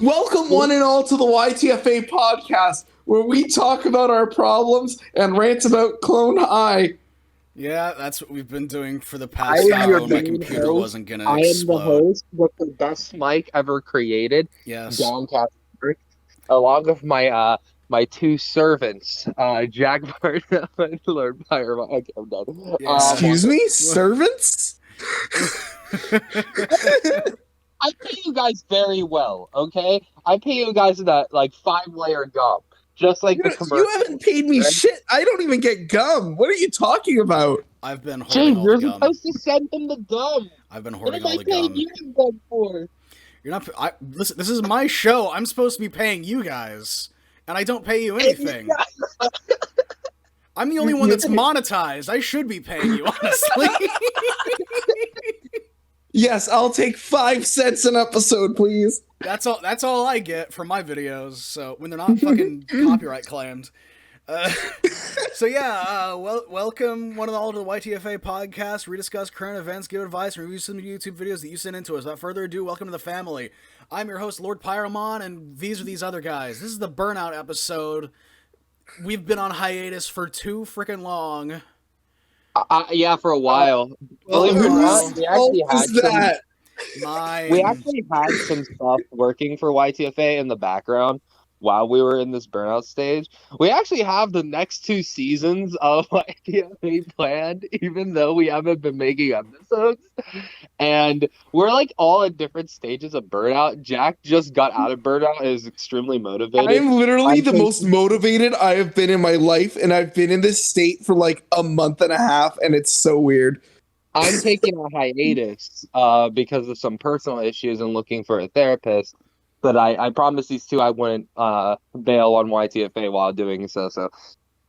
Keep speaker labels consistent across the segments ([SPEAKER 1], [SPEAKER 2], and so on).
[SPEAKER 1] Welcome one and all to the YTFA podcast, where we talk about our problems and rant about Clone High.
[SPEAKER 2] Yeah, that's what we've been doing for the past hour when my computer wasn't going to explode.
[SPEAKER 3] I am the host with the best mic ever created.
[SPEAKER 2] Yes.
[SPEAKER 3] Doncaster, along with my my two servants, Jack Burnout and Lord Pyre. Okay, I'm done.
[SPEAKER 2] Yeah.
[SPEAKER 1] Excuse me? Servants?
[SPEAKER 3] I pay you guys very well, okay? I pay you guys that, like, 5-layer gum. Just like the commercial.
[SPEAKER 1] You haven't paid me shit. I don't even get gum. What are you talking about?
[SPEAKER 2] I've been hoarding all the
[SPEAKER 3] you're
[SPEAKER 2] gum.
[SPEAKER 3] supposed to send them the gum.
[SPEAKER 2] I've been
[SPEAKER 3] What
[SPEAKER 2] hoarding
[SPEAKER 3] am
[SPEAKER 2] all
[SPEAKER 3] I
[SPEAKER 2] the gum.
[SPEAKER 3] paying you gum for?
[SPEAKER 2] You're not. Listen, this is my show. I'm supposed to be paying you guys, and I don't pay you anything. I'm the only one that's monetized. I should be paying you, honestly.
[SPEAKER 1] Yes, I'll take 5 cents an episode, please.
[SPEAKER 2] That's all I get from my videos. So when they're not fucking copyright claimed. So yeah, welcome one and all to the YTFA podcast. We discuss current events, give advice, and review some YouTube videos that you send into us. Without further ado, welcome to the family. I'm your host, Lord Pyramon, and these are these other guys. This is the Burnout episode. We've been on hiatus for too freaking long.
[SPEAKER 3] Yeah, for a while.
[SPEAKER 1] Whose fault is that?
[SPEAKER 3] We actually had some stuff working for YTFA in the background while we were in this burnout stage. We actually have the next 2 seasons of YTFA planned, even though we haven't been making episodes. And we're like all at different stages of burnout. Jack just got out of burnout and is extremely motivated.
[SPEAKER 1] I'm literally the most motivated I have been in my life, and I've been in this state for like a month and a half, and it's so weird.
[SPEAKER 3] I'm taking a hiatus because of some personal issues and looking for a therapist. But I promised these 2 I wouldn't bail on YTFA while doing so. So,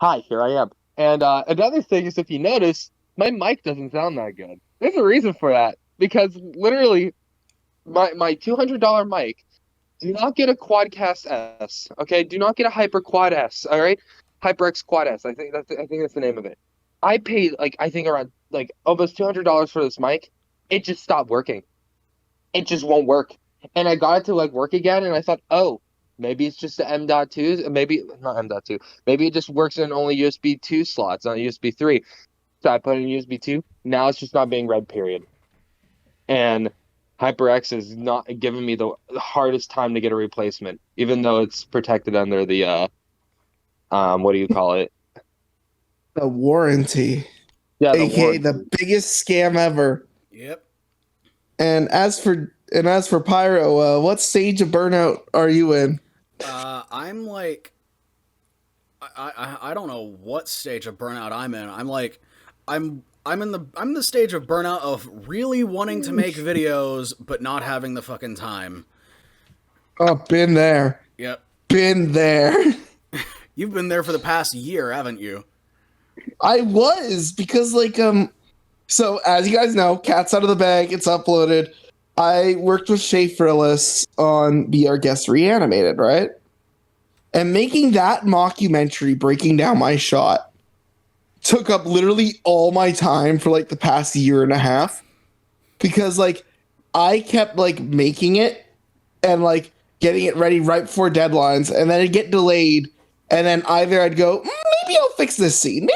[SPEAKER 3] hi, here I am. And another thing is, if you notice, my mic doesn't sound that good. There's a reason for that. Because literally, my $200 mic, do not get a Quadcast S. Okay, do not get a Hyper Quad S. All right, HyperX Quad S. I think that's the name of it. I paid I think around almost $200 for this mic. It just stopped working. It just won't work. And I got it to work again, and I thought, oh, maybe it's just the M.2, maybe not M.2. Maybe it just works in only USB 2 slots, not USB 3. So I put it in USB 2. Now it's just not being read, period. And HyperX is not giving me the hardest time to get a replacement, even though it's protected under the what do you call it?
[SPEAKER 1] The warranty.
[SPEAKER 3] Yeah,
[SPEAKER 1] AKA the biggest scam ever.
[SPEAKER 2] Yep.
[SPEAKER 1] And as for Pyro, what stage of burnout are you in?
[SPEAKER 2] I'm I don't know what stage of burnout I'm in. I'm in the stage of burnout of really wanting to make videos but not having the fucking time.
[SPEAKER 1] Oh, been there.
[SPEAKER 2] Yep.
[SPEAKER 1] Been there.
[SPEAKER 2] You've been there for the past year, haven't you?
[SPEAKER 1] I was, because so as you guys know, Cat's Out of the Bag, it's uploaded. I worked with Shay Frillis on Be Our Guest Reanimated, right? And making that mockumentary, breaking down my shot, took up literally all my time for the past year and a half. Because I kept making it and getting it ready right before deadlines, and then it'd get delayed, and then either I'd go, maybe I'll fix this scene,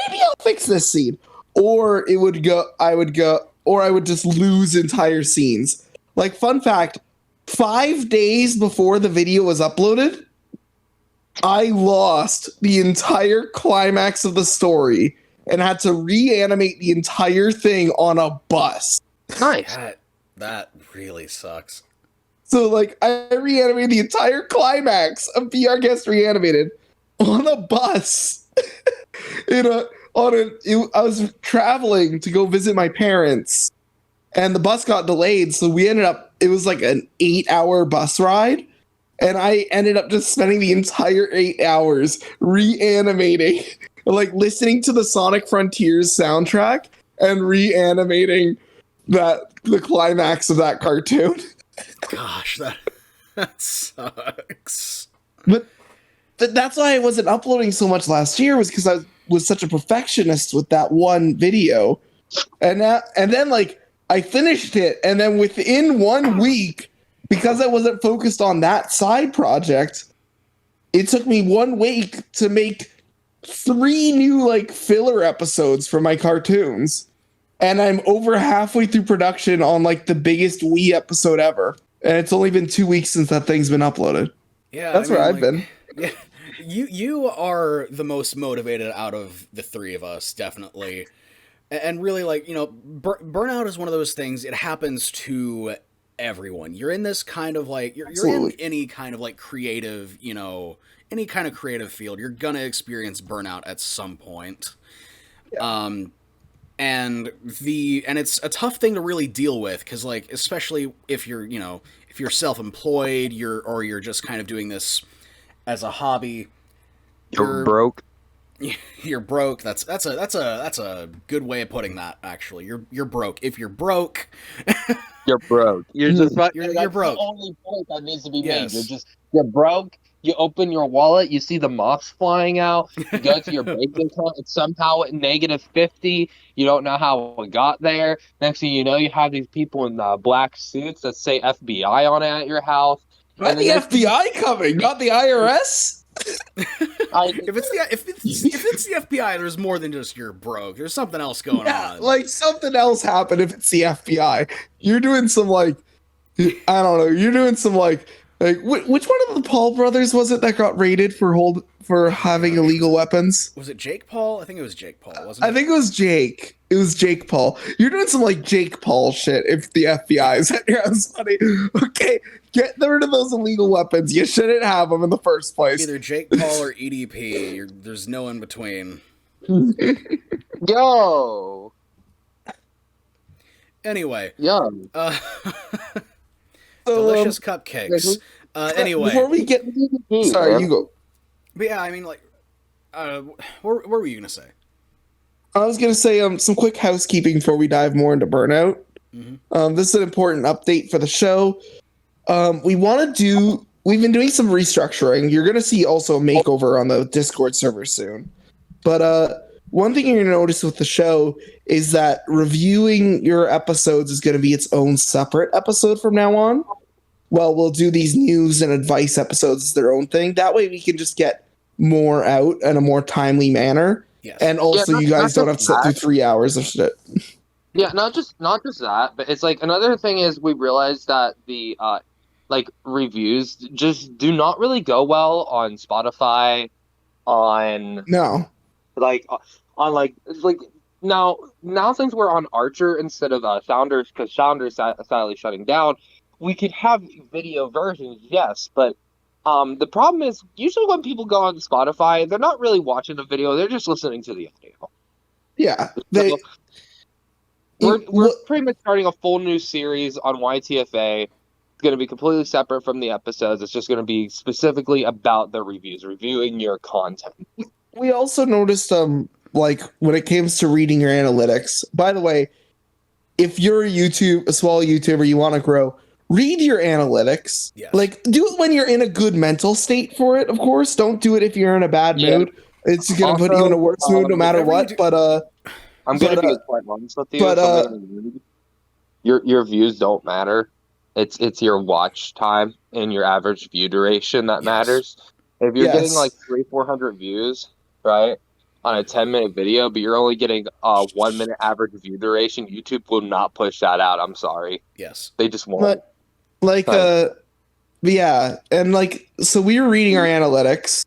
[SPEAKER 1] or I would just lose entire scenes. Fun fact, 5 days before the video was uploaded, I lost the entire climax of the story and had to reanimate the entire thing on a bus.
[SPEAKER 3] Nice.
[SPEAKER 2] That really sucks.
[SPEAKER 1] So I reanimated the entire climax of Be Our Guest Reanimated on a bus. I was traveling to go visit my parents. and the bus got delayed, so we ended up, it was like an 8-hour bus ride, and I ended up just spending the entire 8 hours reanimating, like listening to the Sonic Frontiers soundtrack and reanimating the climax of that cartoon.
[SPEAKER 2] Gosh, that sucks.
[SPEAKER 1] But that's why I wasn't uploading so much last year, was because I was such a perfectionist with that one video. And then like I finished it, and then within 1 week, because I wasn't focused on that side project, it took me 1 week to make 3 new like filler episodes for my cartoons. And I'm over halfway through production on like the biggest Wii episode ever. And it's only been 2 weeks since that thing's been uploaded.
[SPEAKER 2] Yeah,
[SPEAKER 1] That's where I've been.
[SPEAKER 2] Yeah, you are the most motivated out of the three of us, definitely. And really, like, you know, burnout is one of those things. It happens to everyone. You're in this kind of like you're in any kind of like creative, you know, any kind of creative field. You're gonna experience burnout at some point. Yeah. And it's a tough thing to really deal with, because like, especially if you're, you know, if you're self-employed, you're just kind of doing this as a hobby.
[SPEAKER 3] You're broke.
[SPEAKER 2] You're broke. That's a good way of putting that. Actually, you're broke. If you're broke,
[SPEAKER 3] you're broke. You're just
[SPEAKER 2] you're broke.
[SPEAKER 3] The only point that needs to be made. You're broke. You open your wallet, you see the moths flying out. You go to your bank account, it's somehow at -50. You don't know how it got there. Next thing you know, you have these people in black suits that say FBI on it at your house.
[SPEAKER 1] Not the FBI coming, not the IRS.
[SPEAKER 2] If it's the FBI, there's more than just you're broke. There's something else going on.
[SPEAKER 1] Like something else happened. If it's the FBI, you're doing some like, I don't know. You're doing some like which one of the Paul brothers was it that got raided for having illegal weapons?
[SPEAKER 2] Was it Jake Paul? I think it was Jake Paul, wasn't it?
[SPEAKER 1] I think it was Jake. It was Jake Paul. You're doing some like Jake Paul shit if the FBI is at your house, buddy. Okay, get rid of those illegal weapons. You shouldn't have them in the first place.
[SPEAKER 2] Either Jake Paul or EDP. There's no in between.
[SPEAKER 3] Yo.
[SPEAKER 2] Anyway.
[SPEAKER 3] Yum.
[SPEAKER 2] Delicious cupcakes. Anyway,
[SPEAKER 1] before we get, sorry, you go.
[SPEAKER 2] But yeah, I mean, like, what were you gonna say?
[SPEAKER 1] I was gonna say some quick housekeeping before we dive more into Burnout. Mm-hmm. This is an important update for the show. We've been doing some restructuring. You're gonna see also a makeover on the Discord server soon. But one thing you're gonna notice with the show is that reviewing your episodes is gonna be its own separate episode from now on. Well, we'll do these news and advice episodes as their own thing. That way we can just get more out in a more timely manner. Yes. And also you guys don't have to sit through 3 hours of shit.
[SPEAKER 3] Yeah, not just that, but it's like another thing is we realized that the like reviews just do not really go well on Spotify, on now since we're on Archer instead of Sounders, because Sounders sadly shutting down. We could have video versions, yes, but the problem is usually when people go on Spotify, they're not really watching the video; they're just listening to the audio.
[SPEAKER 1] Yeah,
[SPEAKER 3] we're pretty much starting a full new series on YTFA. It's going to be completely separate from the episodes. It's just going to be specifically about the reviews, reviewing your content.
[SPEAKER 1] We also noticed, like when it comes to reading your analytics. By the way, if you're a small YouTuber, you want to grow. Read your analytics. Yes. Like, do it when you're in a good mental state for it, of course. Don't do it if you're in a bad mood. It's going to put you in a worse mood no matter what. But
[SPEAKER 3] I'm going to be quite honest with you. But your views don't matter. It's your watch time and your average view duration that matters. If you're getting like 300-400 views, right, on a 10-minute video, but you're only getting 1 minute average view duration, YouTube will not push that out. I'm sorry.
[SPEAKER 2] Yes.
[SPEAKER 3] They just won't.
[SPEAKER 1] But, yeah, and like, so we were reading our analytics,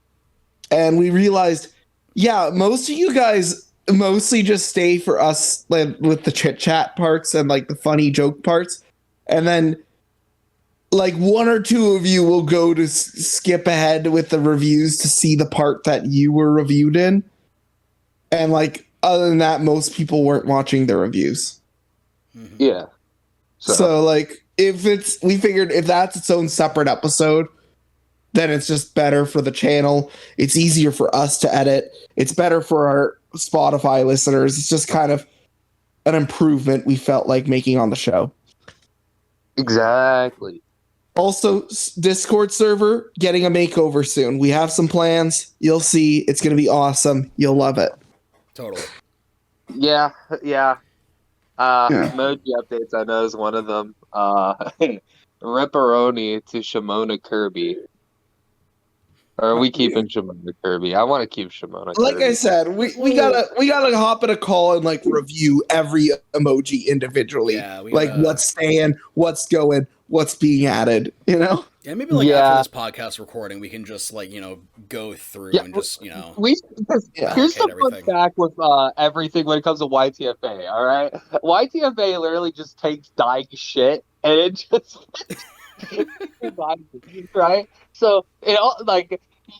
[SPEAKER 1] and we realized, most of you guys mostly just stay for us like, with the chit chat parts and like the funny joke parts, and then like 1 or 2 of you will go to skip ahead with the reviews to see the part that you were reviewed in, and like other than that, most people weren't watching the reviews.
[SPEAKER 3] Yeah.
[SPEAKER 1] So like we figured if that's its own separate episode, then it's just better for the channel. It's easier for us to edit. It's better for our Spotify listeners. It's just kind of an improvement we felt like making on the show.
[SPEAKER 3] Exactly.
[SPEAKER 1] Also, Discord server getting a makeover soon. We have some plans. You'll see. It's going to be awesome. You'll love it.
[SPEAKER 2] Totally.
[SPEAKER 3] Yeah. Emoji updates, I know, is one of them. Ripperoni to Shimona Kirby. Or are we keeping Shimona Kirby? I want to keep Shimona Kirby.
[SPEAKER 1] Like I said, we gotta hop in a call and like review every emoji individually. Yeah, what's staying, what's going, what's being added. You know.
[SPEAKER 2] Yeah, maybe like after this podcast recording, we can just like go through and just
[SPEAKER 3] Here's the fun fact with everything when it comes to YTFA. All right, YTFA literally just takes dying shit and it just right. So you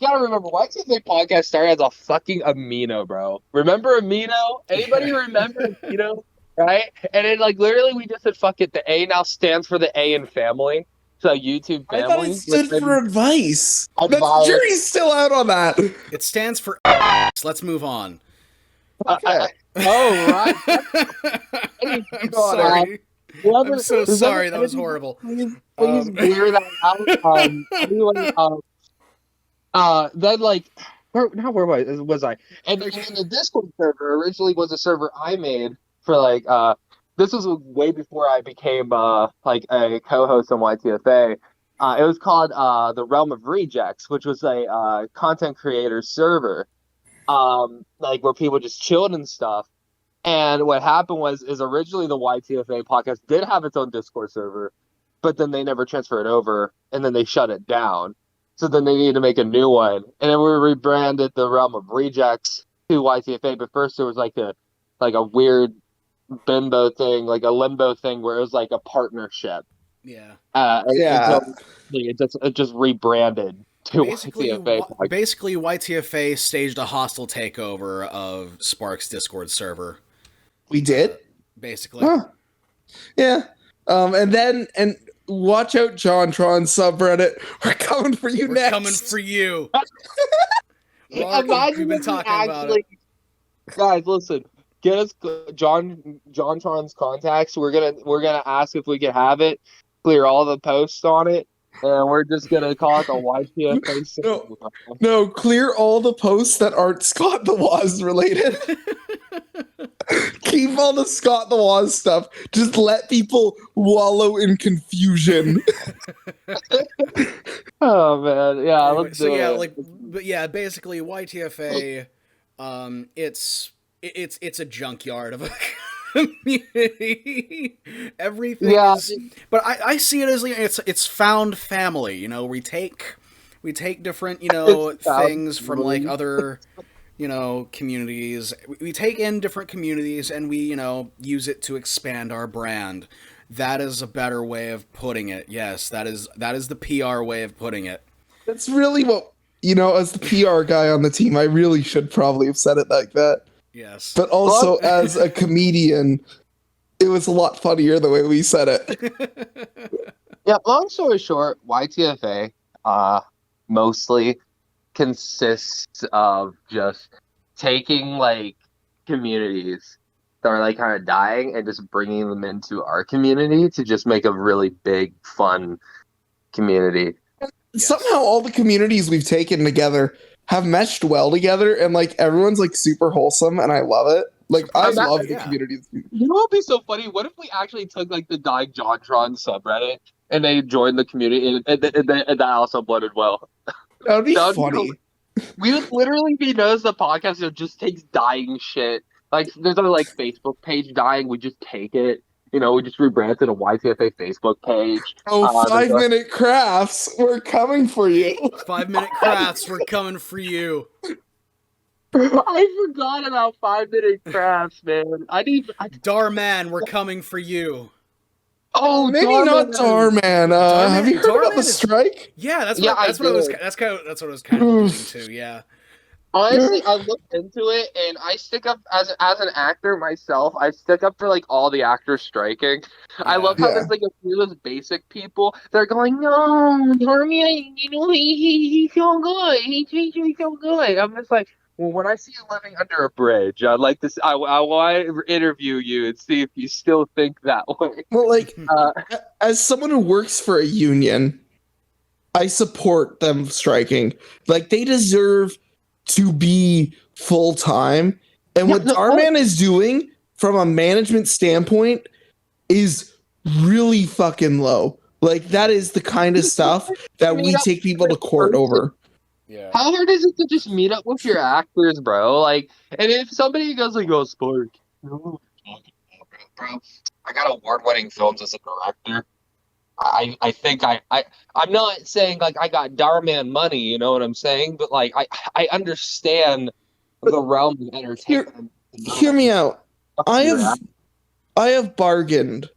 [SPEAKER 3] gotta remember, YTFA podcast started as a fucking amino, bro. Remember amino? Anybody remember amino? Right? And then literally we just said fuck it. The A now stands for the A in family. So YouTube family.
[SPEAKER 1] I thought it stood for advice. The jury's still out on that.
[SPEAKER 2] It stands for Let's move on.
[SPEAKER 1] Okay.
[SPEAKER 3] Right.
[SPEAKER 2] I'm sorry. I'm so sorry. That was horrible.
[SPEAKER 3] Please clear that out. Then where was I? And the Discord server originally was a server I made for this was way before I became a co-host on YTFA. It was called the Realm of Rejects, which was a content creator server, where people just chilled and stuff. And what happened is originally the YTFA podcast did have its own Discord server, but then they never transferred it over, and then they shut it down. So then they needed to make a new one, and then we rebranded the Realm of Rejects to YTFA. But first there was a weird bimbo thing, like a limbo thing, where it was like a partnership.
[SPEAKER 2] Yeah.
[SPEAKER 3] It just rebranded to YTFA.
[SPEAKER 2] Basically, YTFA staged a hostile takeover of Spark's Discord server.
[SPEAKER 1] We did?
[SPEAKER 2] Basically.
[SPEAKER 1] Huh. Yeah. And watch out, JonTron subreddit. We're coming for you next.
[SPEAKER 2] We're coming for you.
[SPEAKER 3] Imagine
[SPEAKER 2] we've been talking about it.
[SPEAKER 3] Guys, listen. Get us JonTron's contacts. We're gonna ask if we can have it. Clear all the posts on it, and we're just gonna call it the YTFA.
[SPEAKER 1] No, clear all the posts that aren't Scott the Woz related. Keep all the Scott the Woz stuff. Just let people wallow in confusion.
[SPEAKER 3] Oh man, yeah. Let's do
[SPEAKER 2] it. Basically YTFA, it's a junkyard of a community. Everything is, but I see it as it's found family. We take different things from other communities. We take in different communities and we use it to expand our brand. That is a better way of putting it. Yes, that is the PR way of putting it.
[SPEAKER 1] That's really what as the PR guy on the team, I really should probably have said it like that.
[SPEAKER 2] Yes.
[SPEAKER 1] But also as a comedian, it was a lot funnier the way we said it.
[SPEAKER 3] Yeah, long story short, YTFA mostly consists of just taking communities that are kind of dying and just bringing them into our community to just make a really big, fun community.
[SPEAKER 1] Yes. Somehow all the communities we've taken together have meshed well together, and everyone's super wholesome, and I love it. I love the communities.
[SPEAKER 3] You know what would be so funny? What if we actually took the Dying JonTron subreddit and they joined the community, and that also blended well?
[SPEAKER 1] That would be funny.
[SPEAKER 3] We would literally be known as the podcast that just takes dying shit. There's a Facebook page dying. We just take it. We just rebranded a YTFA Facebook page.
[SPEAKER 1] Oh, 5 Minute Crafts, we're coming for you.
[SPEAKER 2] 5 Minute Crafts, we're coming for you.
[SPEAKER 3] I forgot about 5 Minute Crafts, man.
[SPEAKER 2] Darman, we're coming for you.
[SPEAKER 1] Oh, maybe not Darman. Have you heard about the strike?
[SPEAKER 2] Yeah, that's what I was kind of alluding to. Yeah.
[SPEAKER 3] Honestly, I looked into it, and I stick up as an actor myself. I stick up for like all the actors striking. I
[SPEAKER 2] Yeah.
[SPEAKER 3] love how
[SPEAKER 1] Yeah.
[SPEAKER 3] there's like a few of those basic people. They're going, no, Darby, he's so good. He's so good. I'm just like, well, when I see you living under a bridge, I'd like to. I want to interview you and see if you still think that way.
[SPEAKER 1] Well, like,
[SPEAKER 3] Uh,
[SPEAKER 1] as someone who works for a union, I support them striking. Like, they deserve to be full time. And
[SPEAKER 3] yeah,
[SPEAKER 1] what
[SPEAKER 3] no, oh,
[SPEAKER 1] Darman is doing from a management standpoint is really fucking low. Like, that is the kind of stuff that
[SPEAKER 3] meet
[SPEAKER 1] we
[SPEAKER 3] up
[SPEAKER 1] take people
[SPEAKER 3] in
[SPEAKER 1] to court
[SPEAKER 3] person.
[SPEAKER 1] over.
[SPEAKER 2] Yeah.
[SPEAKER 3] How hard is it to just meet up with your actors, bro? Like, and if somebody goes like, "Oh, Spark, you know what I'm talking about, bro? I got award-winning films as a director. I think I'm not saying like I got Darman money, you know what I'm saying? But like I understand
[SPEAKER 1] But
[SPEAKER 3] the realm of
[SPEAKER 1] hear,
[SPEAKER 3] entertainment.
[SPEAKER 1] hear me out.
[SPEAKER 3] Up
[SPEAKER 1] I
[SPEAKER 3] to your
[SPEAKER 1] have I have bargained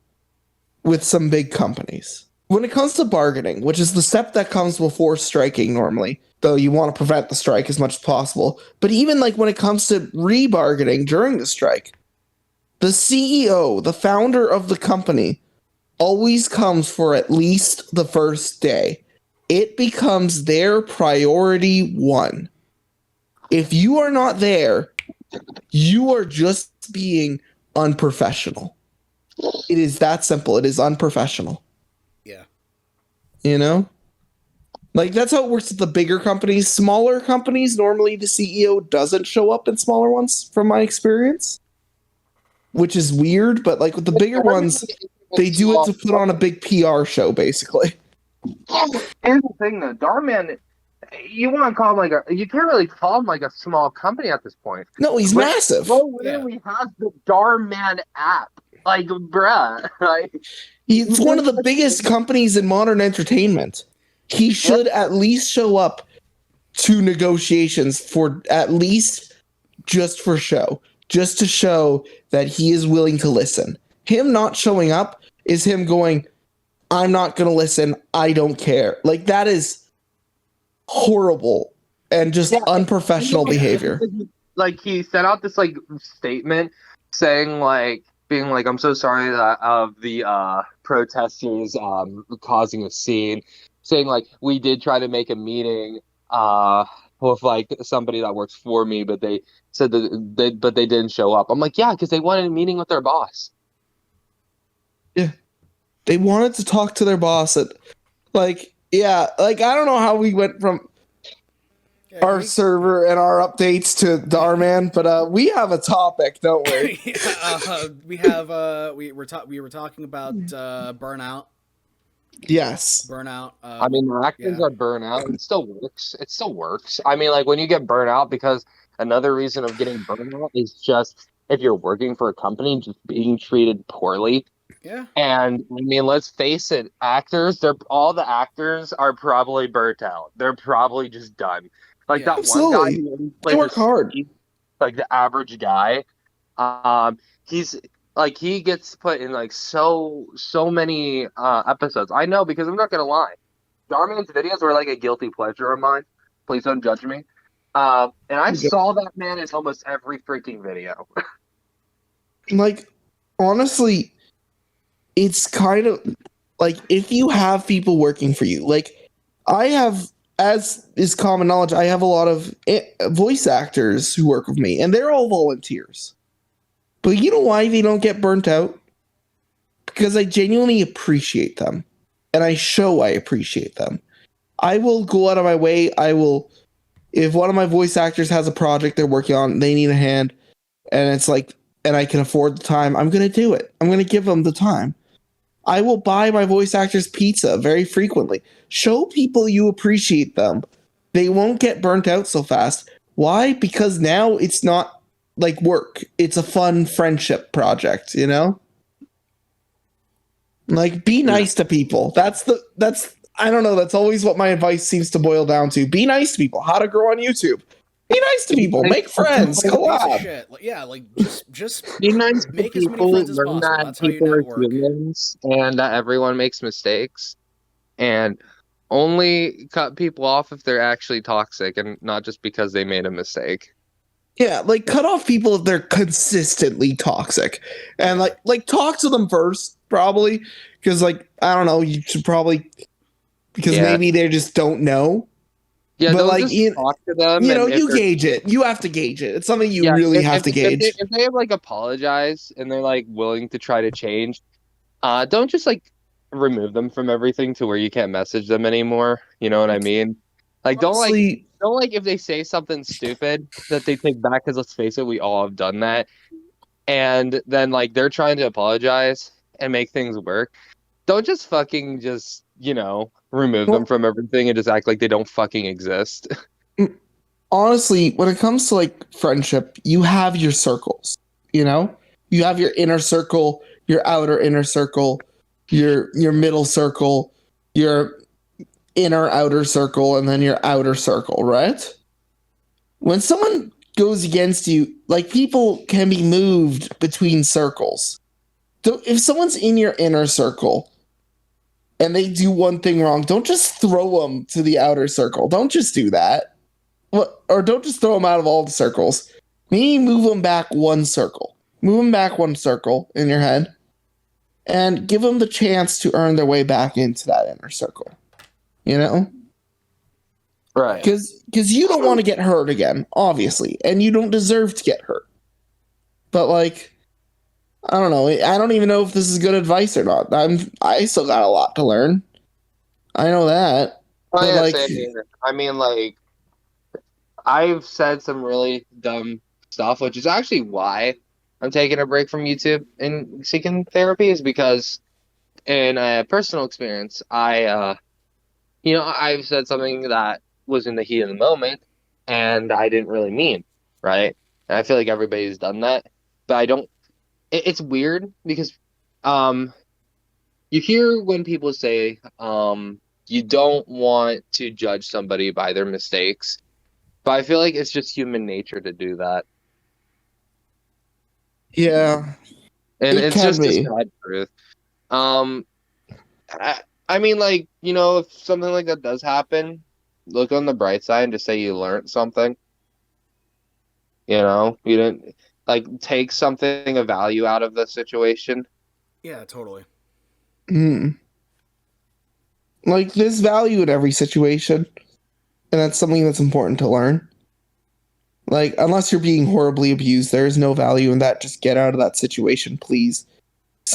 [SPEAKER 1] with some big companies. When it comes to bargaining, which is the step that comes before striking normally, though you want to prevent the strike as much as possible. But even like when it comes to rebargaining during the strike, the CEO, the founder of the company, always comes for at least the first day. It becomes their priority one. If you are not there, you are just being unprofessional. It is that simple. It is unprofessional.
[SPEAKER 2] Yeah.
[SPEAKER 1] You know? Like, that's how it works with the bigger companies. Smaller companies, normally the CEO doesn't show up in smaller ones, from my experience, which is weird. But like with the bigger ones, they do it to put on a big PR show, basically.
[SPEAKER 3] Here's the thing, though, Darman. You want to call him like you can't really call him like a small company at this point.
[SPEAKER 1] No, he's
[SPEAKER 3] Bro,
[SPEAKER 1] massive.
[SPEAKER 3] bro literally has the Darman app. Like, bruh, like
[SPEAKER 1] He's one of the biggest companies in modern entertainment. He should at least show up to negotiations for at least just for show, just to show that he is willing to listen. Him not showing up is him going, I'm not going to listen. I don't care. Like, that is horrible and just unprofessional behavior.
[SPEAKER 3] Like he sent out this like statement saying like being like I'm so sorry that of the protesters causing a scene, saying like we did try to make a meeting with like somebody that works for me, but they said that they didn't show up. I'm like, yeah, because they wanted a meeting with their boss.
[SPEAKER 1] Yeah. They wanted to talk to their boss at, like, yeah, like, I don't know how we went from our server and our updates to Darman, but we have a topic, don't we?
[SPEAKER 2] We have we were talking about Burnout.
[SPEAKER 1] Yes.
[SPEAKER 2] Burnout.
[SPEAKER 3] I mean, the actors are burnout. It still works. It still works. I mean, like when you get burnout, because another reason of getting burnout is just if you're working for a company, just being treated poorly.
[SPEAKER 2] Yeah.
[SPEAKER 3] And I mean, let's face it, all the actors are probably burnt out. They're probably just done. Like that
[SPEAKER 1] Absolutely.
[SPEAKER 3] one guy who
[SPEAKER 1] They work hard.
[SPEAKER 3] like the average guy. He's like he gets put in like so many episodes. I know because I'm not gonna lie. Darman's videos were like a guilty pleasure of mine. Please don't judge me. And I saw that man in almost every freaking video.
[SPEAKER 1] Like, honestly, it's kind of like if you have people working for you, like I have, as is common knowledge, I have a lot of voice actors who work with me, and they're all volunteers. But you know why they don't get burnt out? Because I genuinely appreciate them, and I show I appreciate them. I will go out of my way. If one of my voice actors has a project they're working on, they need a hand, and it's like, and I can afford the time, I'm going to do it. I'm going to give them the time. I will buy my voice actors pizza very frequently. Show people you appreciate them. They won't get burnt out so fast. Why? Because now it's not like work. It's a fun friendship project, you know? Like, be nice to people. That's I don't know, that's always what my advice seems to boil down to. Be nice to people. How to grow on YouTube. Be nice to people. Make friends. Collab.
[SPEAKER 2] Shit. Yeah, like just
[SPEAKER 3] Be nice
[SPEAKER 2] make
[SPEAKER 3] to
[SPEAKER 2] as many
[SPEAKER 3] people,
[SPEAKER 2] friends as
[SPEAKER 3] learn
[SPEAKER 2] possible.
[SPEAKER 3] that
[SPEAKER 2] That's how you
[SPEAKER 3] people are
[SPEAKER 2] network.
[SPEAKER 3] humans and that everyone makes mistakes. And Only cut people off if they're actually toxic and not just because they made a mistake.
[SPEAKER 1] Yeah, like cut off people if they're consistently toxic, and like talk to them first, probably, because like I don't know, you should probably because
[SPEAKER 3] Yeah.
[SPEAKER 1] maybe they just don't know.
[SPEAKER 3] Yeah,
[SPEAKER 1] But
[SPEAKER 3] don't
[SPEAKER 1] like
[SPEAKER 3] just
[SPEAKER 1] you
[SPEAKER 3] talk to them.
[SPEAKER 1] know,
[SPEAKER 3] And if
[SPEAKER 1] you
[SPEAKER 3] they're
[SPEAKER 1] gauge it. You have to gauge it. It's something you
[SPEAKER 3] yeah,
[SPEAKER 1] really have to gauge.
[SPEAKER 3] if they have like apologize and they're like willing to try to change, don't just like remove them from everything to where you can't message them anymore. You know what I mean? Like
[SPEAKER 1] Honestly,
[SPEAKER 3] don't like if they say something stupid that they take back, because let's face it, we all have done that. And then like they're trying to apologize and make things work. Don't just fucking just, remove them
[SPEAKER 1] well,
[SPEAKER 3] from everything and just act like they don't fucking exist.
[SPEAKER 1] honestly, when it comes to like friendship, you have your circles. You know, you have your inner circle, your outer inner circle, your middle circle, your inner outer circle, and then your outer circle, right? When someone goes against you, like people can be moved between circles. So if someone's in your inner circle and they do one thing wrong, don't just throw them to the outer circle. Don't just do that. Or don't just throw them out of all the circles. Maybe move them back one circle. Move them back one circle in your head and give them the chance to earn their way back into that inner circle. You know?
[SPEAKER 3] Right.
[SPEAKER 1] Because you don't want to get hurt again, obviously, and you don't deserve to get hurt. But like, I don't know. I don't even know if this is good advice or not. I still got a lot to learn. I know that.
[SPEAKER 3] Oh,
[SPEAKER 1] But
[SPEAKER 3] yeah,
[SPEAKER 1] like,
[SPEAKER 3] same here. I mean, like, I've said some really dumb stuff, which is actually why I'm taking a break from YouTube and seeking therapy, is because in a personal experience, I've said something that was in the heat of the moment and I didn't really mean, right? And I feel like everybody's done that, but I don't. It's weird because, you hear when people say, you don't want to judge somebody by their mistakes, but I feel like it's just human nature to do that.
[SPEAKER 1] yeah,
[SPEAKER 3] And
[SPEAKER 1] it
[SPEAKER 3] it's
[SPEAKER 1] can
[SPEAKER 3] just the
[SPEAKER 1] be.
[SPEAKER 3] sad truth. Um, I mean, like, if something like that does happen, look on the bright side and just say you learned something. You didn't like take something of value out of the situation.
[SPEAKER 2] Yeah, totally.
[SPEAKER 1] Mm. Like, there's value in every situation, and that's something that's important to learn. Like, unless you're being horribly abused, there is no value in that. Just get out of that situation, please.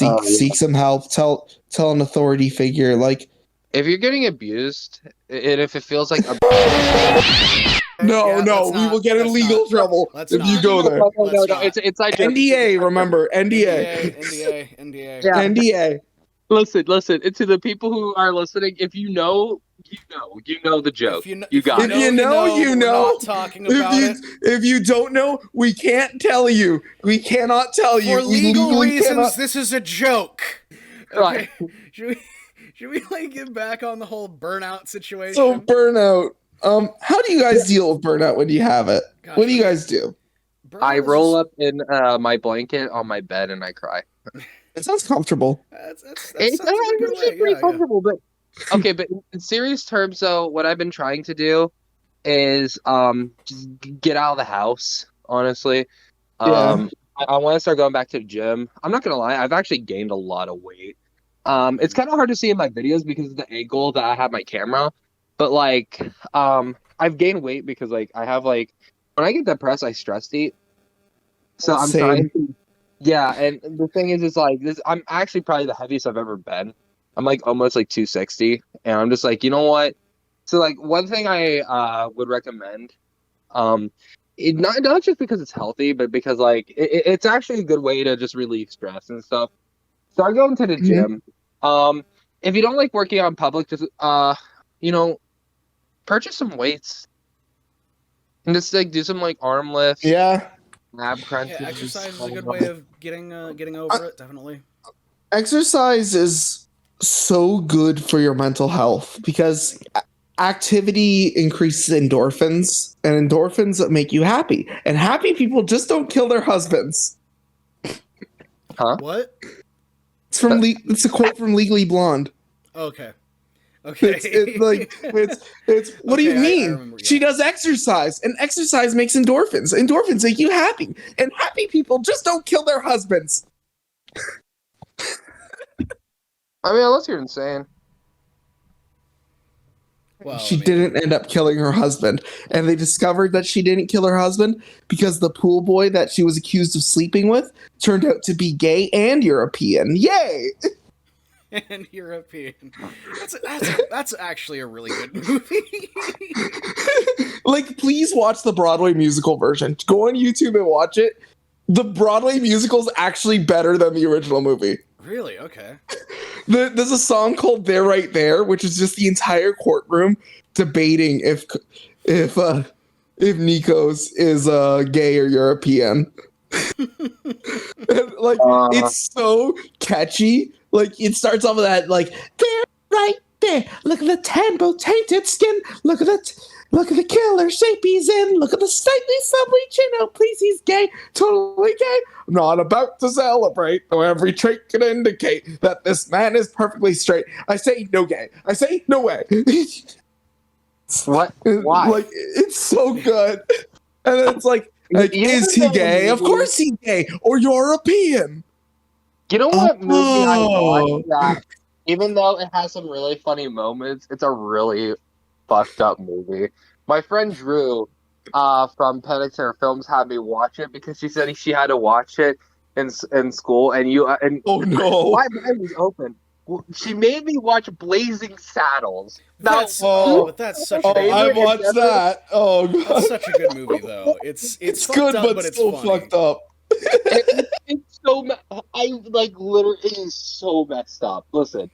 [SPEAKER 3] Oh,
[SPEAKER 1] Seek some help. Tell an authority figure. Like,
[SPEAKER 3] if you're getting abused, and if it feels like a
[SPEAKER 1] no,
[SPEAKER 2] Yeah,
[SPEAKER 1] no,
[SPEAKER 2] let's
[SPEAKER 1] we
[SPEAKER 2] not-
[SPEAKER 1] will get in
[SPEAKER 2] let's
[SPEAKER 1] legal
[SPEAKER 2] not-
[SPEAKER 1] trouble
[SPEAKER 2] let's
[SPEAKER 1] if you
[SPEAKER 2] not.
[SPEAKER 1] go there.
[SPEAKER 3] no,
[SPEAKER 2] Let's not.
[SPEAKER 3] it's inside joke.
[SPEAKER 1] NDA, remember, NDA.
[SPEAKER 2] NDA.
[SPEAKER 3] Yeah.
[SPEAKER 1] NDA.
[SPEAKER 3] Listen. And to the people who are listening, if you know the joke. You got
[SPEAKER 1] If
[SPEAKER 3] it.
[SPEAKER 1] you know, you
[SPEAKER 2] we're
[SPEAKER 1] know.
[SPEAKER 2] not talking about it.
[SPEAKER 1] If you don't know, we can't tell you. We cannot tell you.
[SPEAKER 2] For
[SPEAKER 1] We
[SPEAKER 2] legal
[SPEAKER 1] legally
[SPEAKER 2] reasons,
[SPEAKER 1] cannot.
[SPEAKER 2] this is a joke.
[SPEAKER 3] Right.
[SPEAKER 2] Okay. Should we like get back on the whole burnout situation?
[SPEAKER 1] So burnout. How do you guys deal with burnout when you have it?
[SPEAKER 2] Gosh,
[SPEAKER 1] What do you guys do?
[SPEAKER 2] burnout
[SPEAKER 3] I
[SPEAKER 2] is
[SPEAKER 3] roll
[SPEAKER 2] just-
[SPEAKER 3] up in my blanket on my bed and I cry.
[SPEAKER 1] It sounds comfortable.
[SPEAKER 2] That
[SPEAKER 3] It's
[SPEAKER 2] sounds like a good
[SPEAKER 3] actually
[SPEAKER 2] way.
[SPEAKER 3] pretty
[SPEAKER 2] Yeah.
[SPEAKER 3] comfortable, but okay. But in serious terms, though, what I've been trying to do is just get out of the house. Honestly,
[SPEAKER 1] Yeah.
[SPEAKER 3] I want to start going back to the gym. I'm not gonna lie, I've actually gained a lot of weight. It's kind of hard to see in my videos because of the angle that I have my camera, but like, I've gained weight because like I have like when I get depressed, I stress eat. So I'm
[SPEAKER 1] Same.
[SPEAKER 3] trying to, yeah. And the thing is like this. I'm actually probably the heaviest I've ever been. I'm like almost like 260, and I'm just like, you know what? So like one thing I would recommend, not just because it's healthy, but because like it's actually a good way to just relieve stress and stuff. Start going to the
[SPEAKER 1] Mhm.
[SPEAKER 3] gym. If you don't like working on public, just purchase some weights and just like do some like arm lifts,
[SPEAKER 1] Yeah.
[SPEAKER 3] ab crunches.
[SPEAKER 2] Yeah, exercise is a good way of getting over it. Definitely.
[SPEAKER 1] Exercise is so good for your mental health because activity increases endorphins, and endorphins make you happy. And happy people just don't kill their husbands.
[SPEAKER 3] Huh?
[SPEAKER 2] What?
[SPEAKER 1] It's a quote from Legally Blonde.
[SPEAKER 2] Okay. Okay.
[SPEAKER 1] It's what do you
[SPEAKER 2] Okay, I
[SPEAKER 1] mean?
[SPEAKER 2] remember,
[SPEAKER 1] She
[SPEAKER 2] yeah.
[SPEAKER 1] does exercise, and exercise makes endorphins. Endorphins make you happy, and happy people just don't kill their husbands.
[SPEAKER 3] I mean, unless you're insane.
[SPEAKER 2] Well,
[SPEAKER 1] She
[SPEAKER 2] I mean,
[SPEAKER 1] didn't end up killing her husband, and they discovered that she didn't kill her husband because the pool boy that she was accused of sleeping with turned out to be gay and European. Yay!
[SPEAKER 2] and European. That's actually a really good movie.
[SPEAKER 1] Like, please watch the Broadway musical version. Go on YouTube and watch it. The Broadway musical is actually better than the original movie.
[SPEAKER 2] Really? Okay.
[SPEAKER 1] There's a song called "They're Right There," which is just the entire courtroom debating if Nikos is gay or European. And, like, it's so catchy. Like, it starts off with that, like, "They're right there. Look at the tambo tainted skin. Look at the killer shape he's in. Look at the slightly subtly chin. Oh, please, he's gay. Totally gay. I'm not about to celebrate, though every trait can indicate that this man is perfectly straight. I say no gay. I say no way."
[SPEAKER 3] What? Why?
[SPEAKER 1] Like, it's so good. And then it's like is he gay? Of course he's gay. Or European.
[SPEAKER 3] You know what movie I
[SPEAKER 1] Oh.
[SPEAKER 3] watched that, even though it has some really funny moments, it's a really fucked up movie. My friend Drew from Panic Center Films had me watch it because she said she had to watch it in school, and
[SPEAKER 1] Oh no.
[SPEAKER 3] my mind was open. She made me watch Blazing Saddles. Now,
[SPEAKER 2] But that's such a
[SPEAKER 1] Oh,
[SPEAKER 2] good
[SPEAKER 1] I
[SPEAKER 2] movie.
[SPEAKER 1] watched that. Oh
[SPEAKER 2] That's
[SPEAKER 1] god.
[SPEAKER 2] such a good movie, though. It's fucked
[SPEAKER 1] Good,
[SPEAKER 2] up,
[SPEAKER 1] but
[SPEAKER 2] it's
[SPEAKER 1] still
[SPEAKER 2] funny.
[SPEAKER 1] fucked up.
[SPEAKER 3] It's so I like literally it is so messed up. Listen.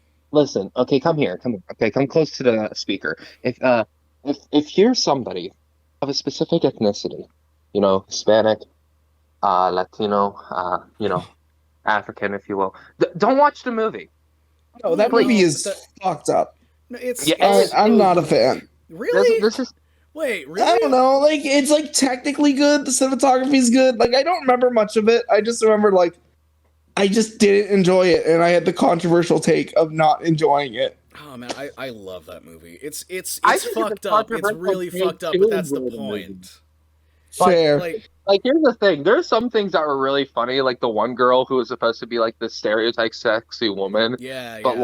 [SPEAKER 3] Okay, come here. Okay, come close to the speaker. If you're somebody of a specific ethnicity, Hispanic, Latino, African, if you will, don't watch the movie.
[SPEAKER 1] No, that
[SPEAKER 2] No,
[SPEAKER 1] movie is
[SPEAKER 2] that-
[SPEAKER 1] fucked up.
[SPEAKER 2] No, it's
[SPEAKER 1] I'm not a fan.
[SPEAKER 2] Really?
[SPEAKER 3] This is
[SPEAKER 2] Wait, really?
[SPEAKER 1] I don't know. Like, it's like technically good. The cinematography is good. Like, I don't remember much of it. I just remember, like, I just didn't enjoy it, and I had the controversial take of not enjoying it.
[SPEAKER 2] Oh man, I love that movie. It's
[SPEAKER 3] I think
[SPEAKER 2] fucked
[SPEAKER 3] it's a
[SPEAKER 2] up. It's
[SPEAKER 3] controversial
[SPEAKER 2] really
[SPEAKER 3] take
[SPEAKER 2] fucked up,
[SPEAKER 3] to
[SPEAKER 2] but that's the
[SPEAKER 3] enjoy the movie.
[SPEAKER 2] point.
[SPEAKER 1] Fair.
[SPEAKER 2] Like,
[SPEAKER 3] here's the thing. There's some things that were really funny, like the one girl who was supposed to be like the stereotype sexy woman,
[SPEAKER 2] yeah,
[SPEAKER 3] but
[SPEAKER 2] yeah.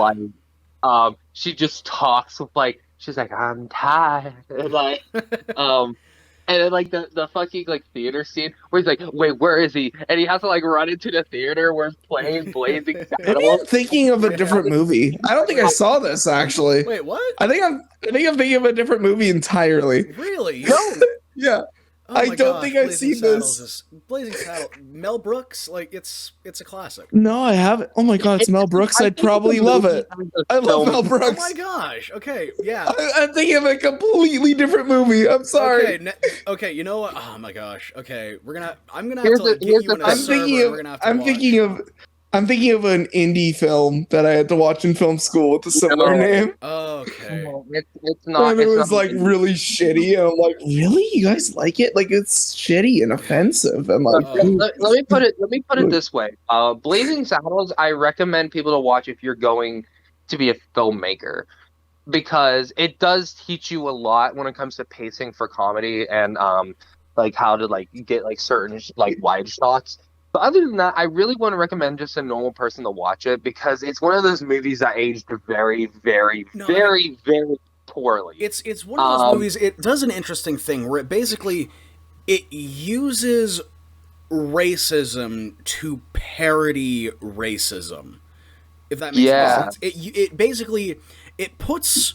[SPEAKER 3] like, she just talks with like she's like I'm tired, and like, and then like the fucking like theater scene where he's like, wait, where is he? And he has to like run into the theater where it's playing Blazing
[SPEAKER 1] Maybe I'm
[SPEAKER 3] Saddles.
[SPEAKER 1] thinking of a different movie. I don't think I saw this actually.
[SPEAKER 2] Wait, what?
[SPEAKER 1] I think I'm thinking of a different movie entirely.
[SPEAKER 2] Really?
[SPEAKER 1] Yeah.
[SPEAKER 2] Oh
[SPEAKER 1] I
[SPEAKER 2] my
[SPEAKER 1] don't
[SPEAKER 2] gosh,
[SPEAKER 1] think I've
[SPEAKER 2] Blazing
[SPEAKER 1] seen
[SPEAKER 2] Saddles
[SPEAKER 1] this.
[SPEAKER 2] Blazing Saddle. Mel Brooks, like it's a classic.
[SPEAKER 1] No, I haven't. Oh my god, it's Mel Brooks.
[SPEAKER 3] I
[SPEAKER 1] I'd
[SPEAKER 3] think
[SPEAKER 1] probably
[SPEAKER 3] the
[SPEAKER 1] love
[SPEAKER 3] movie
[SPEAKER 1] it.
[SPEAKER 3] has a
[SPEAKER 1] I love
[SPEAKER 3] film-
[SPEAKER 1] Mel
[SPEAKER 2] Oh
[SPEAKER 1] Brooks.
[SPEAKER 2] my gosh. Okay, yeah.
[SPEAKER 1] I'm thinking of a completely different movie. I'm sorry.
[SPEAKER 2] Okay, you know what? Oh my gosh. Okay, I'm gonna have
[SPEAKER 3] Here's
[SPEAKER 2] to like,
[SPEAKER 3] the-
[SPEAKER 2] get
[SPEAKER 3] here's
[SPEAKER 2] you
[SPEAKER 3] the
[SPEAKER 2] in a
[SPEAKER 1] I'm
[SPEAKER 2] server.
[SPEAKER 1] thinking
[SPEAKER 2] and
[SPEAKER 1] of
[SPEAKER 2] we're gonna have to watch.
[SPEAKER 1] I'm thinking of an indie film that I had to watch in film school with a similar
[SPEAKER 3] No.
[SPEAKER 1] name.
[SPEAKER 2] Okay.
[SPEAKER 3] No, it's not.
[SPEAKER 1] And it
[SPEAKER 3] it's
[SPEAKER 1] was
[SPEAKER 3] not
[SPEAKER 1] like really shitty, and I'm like, really? You guys like it? Like, it's shitty and offensive, and like,
[SPEAKER 3] Let me put it this way. Blazing Saddles, I recommend people to watch if you're going to be a filmmaker, because it does teach you a lot when it comes to pacing for comedy and like how to like get like certain like wide shots. But other than that, I really want to recommend just a normal person to watch it, because it's one of those movies that aged very, very, very poorly.
[SPEAKER 2] It's one of those movies. It does an interesting thing where it uses racism to parody racism. If that makes sense. It basically puts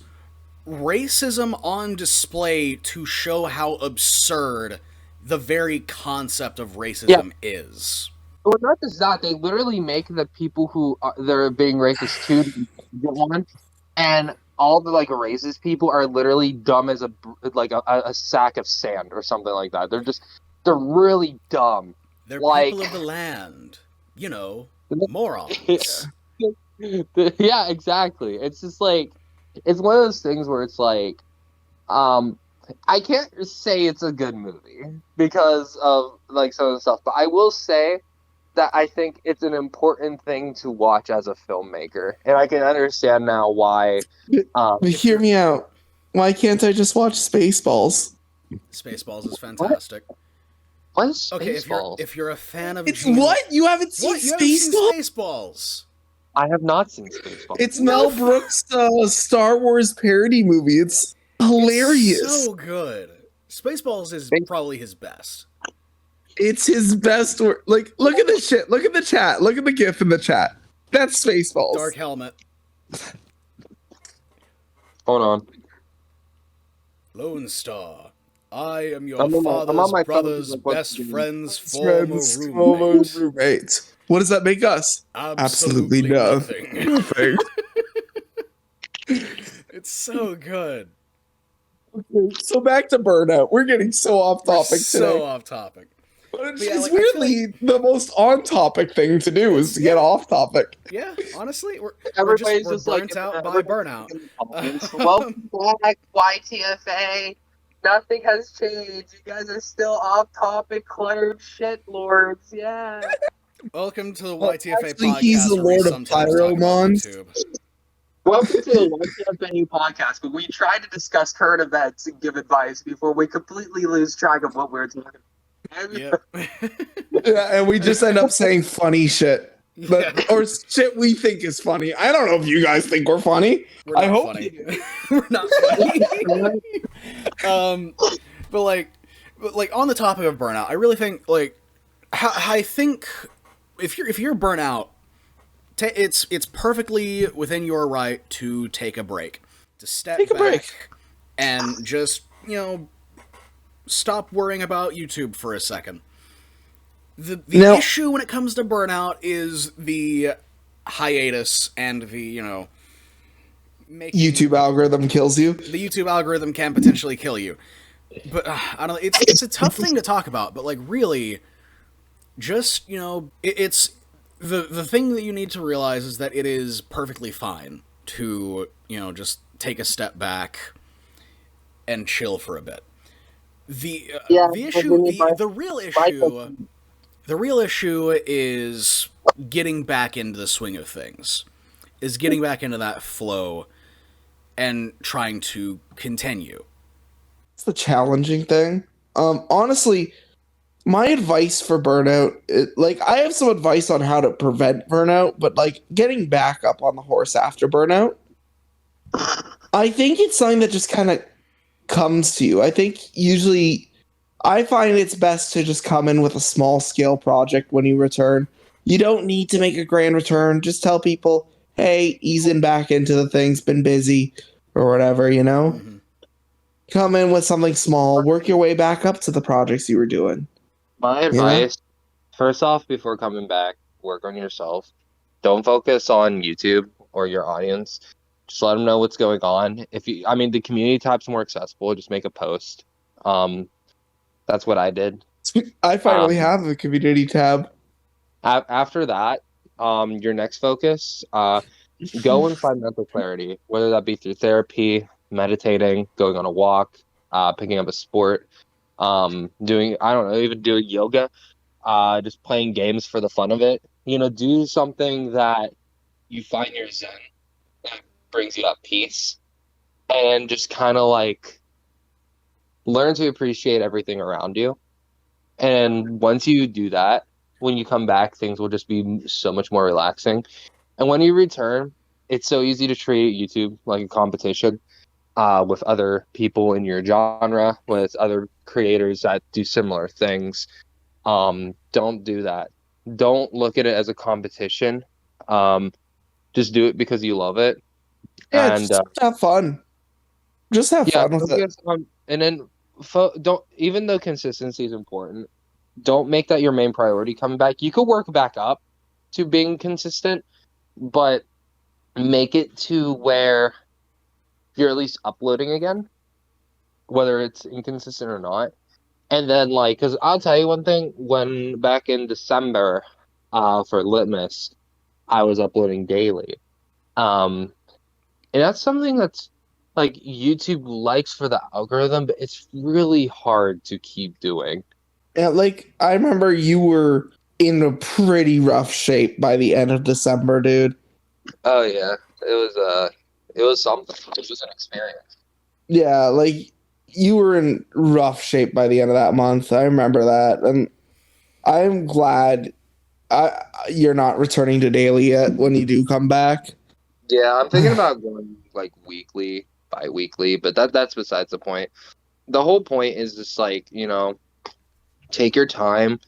[SPEAKER 2] racism on display to show how absurd the very concept of racism is.
[SPEAKER 3] Well, not just that, they literally make the people who they're being racist to get one, and all the like racist people are literally dumb as a sack of sand or something like that. They're really dumb.
[SPEAKER 2] They're
[SPEAKER 3] like,
[SPEAKER 2] people of the land, morons.
[SPEAKER 3] Yeah, exactly. It's just like it's one of those things where it's like, I can't say it's a good movie because of like some of the stuff, but I will say that I think it's an important thing to watch as a filmmaker, and I can understand now why.
[SPEAKER 1] But hear me out. Why can't I just watch Spaceballs?
[SPEAKER 2] Spaceballs is fantastic.
[SPEAKER 3] What is
[SPEAKER 2] Okay,
[SPEAKER 3] Spaceballs?
[SPEAKER 2] if you're a fan of
[SPEAKER 1] It's
[SPEAKER 2] Gene,
[SPEAKER 1] what? You haven't seen
[SPEAKER 2] what? You haven't seen
[SPEAKER 1] Spaceballs?
[SPEAKER 2] Spaceballs?
[SPEAKER 3] I have not seen Spaceballs.
[SPEAKER 1] It's Mel Brooks' Star Wars parody movie. It's hilarious.
[SPEAKER 2] It's so good. Spaceballs is probably his best.
[SPEAKER 1] It's his best work. Like, look at the shit. Look at the chat. Look at the GIF in the chat. That's Spaceballs.
[SPEAKER 2] Dark Helmet.
[SPEAKER 3] Hold on.
[SPEAKER 2] Lone Star. I am your
[SPEAKER 3] I'm on
[SPEAKER 2] father's
[SPEAKER 3] my
[SPEAKER 2] brother's
[SPEAKER 3] phone.
[SPEAKER 2] best friend's
[SPEAKER 1] Friends,
[SPEAKER 2] former roommate.
[SPEAKER 1] roommates. What does that make us? Absolutely nothing. Nothing.
[SPEAKER 2] It's so good.
[SPEAKER 1] So back to Burnout. We're getting so off topic
[SPEAKER 2] We're
[SPEAKER 1] today.
[SPEAKER 2] so off topic.
[SPEAKER 1] But it's,
[SPEAKER 2] But yeah,
[SPEAKER 1] it's
[SPEAKER 2] like, I feel
[SPEAKER 1] weirdly the most on topic thing to do is to get off topic.
[SPEAKER 2] Yeah, honestly, we're
[SPEAKER 3] Everybody's just
[SPEAKER 2] burnt
[SPEAKER 3] like
[SPEAKER 2] out by Burnout.
[SPEAKER 3] Welcome back, YTFA. Nothing has changed. You guys are still off topic, cluttered shit lords. Yeah.
[SPEAKER 2] Welcome to the
[SPEAKER 1] Well,
[SPEAKER 2] YTFA
[SPEAKER 1] actually,
[SPEAKER 2] podcast.
[SPEAKER 1] he's the
[SPEAKER 2] where we
[SPEAKER 1] Lord of
[SPEAKER 2] sometimes talk about
[SPEAKER 1] Pyromons.
[SPEAKER 2] YouTube.
[SPEAKER 3] Welcome to the YTFA podcast, but we tried to discuss current events and give advice before we completely lose track of what we're talking about.
[SPEAKER 2] Yep.
[SPEAKER 1] Yeah, and we just end up saying funny shit. But, or shit we think is funny. I don't know if you guys think we're funny.
[SPEAKER 2] We're not
[SPEAKER 1] I hope
[SPEAKER 2] funny.
[SPEAKER 1] you do.
[SPEAKER 2] We're not funny. But like on the topic of burnout, I really think like I think if you're burnt out, it's perfectly within your right to take a break, to step back and just stop worrying about YouTube for a second. The issue when it comes to burnout is the hiatus and the making
[SPEAKER 1] YouTube algorithm kills you.
[SPEAKER 2] the YouTube algorithm can potentially kill you. But I don't know. It's a tough thing to talk about. But like really, just it's the thing that you need to realize is that it is perfectly fine to just take a step back and chill for a bit. The real issue is getting back into the swing of things, is getting back into that flow and trying to continue.
[SPEAKER 1] It's the challenging thing. Honestly, my advice for burnout, I have some advice on how to prevent burnout, but like getting back up on the horse after burnout, I think it's something that just kind of comes to you. I think usually I find it's best to just come in with a small scale project when you return. You don't need to make a grand return. Just tell people, hey, easing back into the thing's been busy or whatever,
[SPEAKER 2] Mm-hmm.
[SPEAKER 1] Come in with something small, work your way back up to the projects you were doing.
[SPEAKER 3] My advice, first off, before coming back, work on yourself. Don't focus on YouTube or your audience. Just let them know what's going on. The community tab's more accessible. Just make a post. That's what I did.
[SPEAKER 1] I finally have a community tab.
[SPEAKER 3] After that, your next focus, go and find mental clarity, whether that be through therapy, meditating, going on a walk, picking up a sport, doing yoga, just playing games for the fun of it. Do something that you find your zen, that brings you that peace, and just kind of like learn to appreciate everything around you. And once you do that, when you come back, things will just be so much more relaxing. And when you return, it's so easy to treat YouTube like a competition with other people in your genre, with other creators that do similar things. Don't do that. Don't look at it as a competition. Just do it because you love it.
[SPEAKER 1] Yeah,
[SPEAKER 3] and
[SPEAKER 1] just have fun. Just have fun with it.
[SPEAKER 3] And then don't, even though consistency is important, don't make that your main priority coming back. You could work back up to being consistent, but make it to where you're at least uploading again, whether it's inconsistent or not. And then because I'll tell you one thing, when back in December for Litmus, I was uploading daily. And that's something that's YouTube likes for the algorithm, but it's really hard to keep doing.
[SPEAKER 1] Yeah, I remember you were in a pretty rough shape by the end of December, dude.
[SPEAKER 3] Oh yeah, it was something. It was an experience.
[SPEAKER 1] Yeah, like you were in rough shape by the end of that month. I remember that, and I'm glad you're not returning to daily yet when you do come back.
[SPEAKER 3] Yeah, I'm thinking about going like weekly, bi-weekly, but that's besides the point. The whole point is just like, take your time,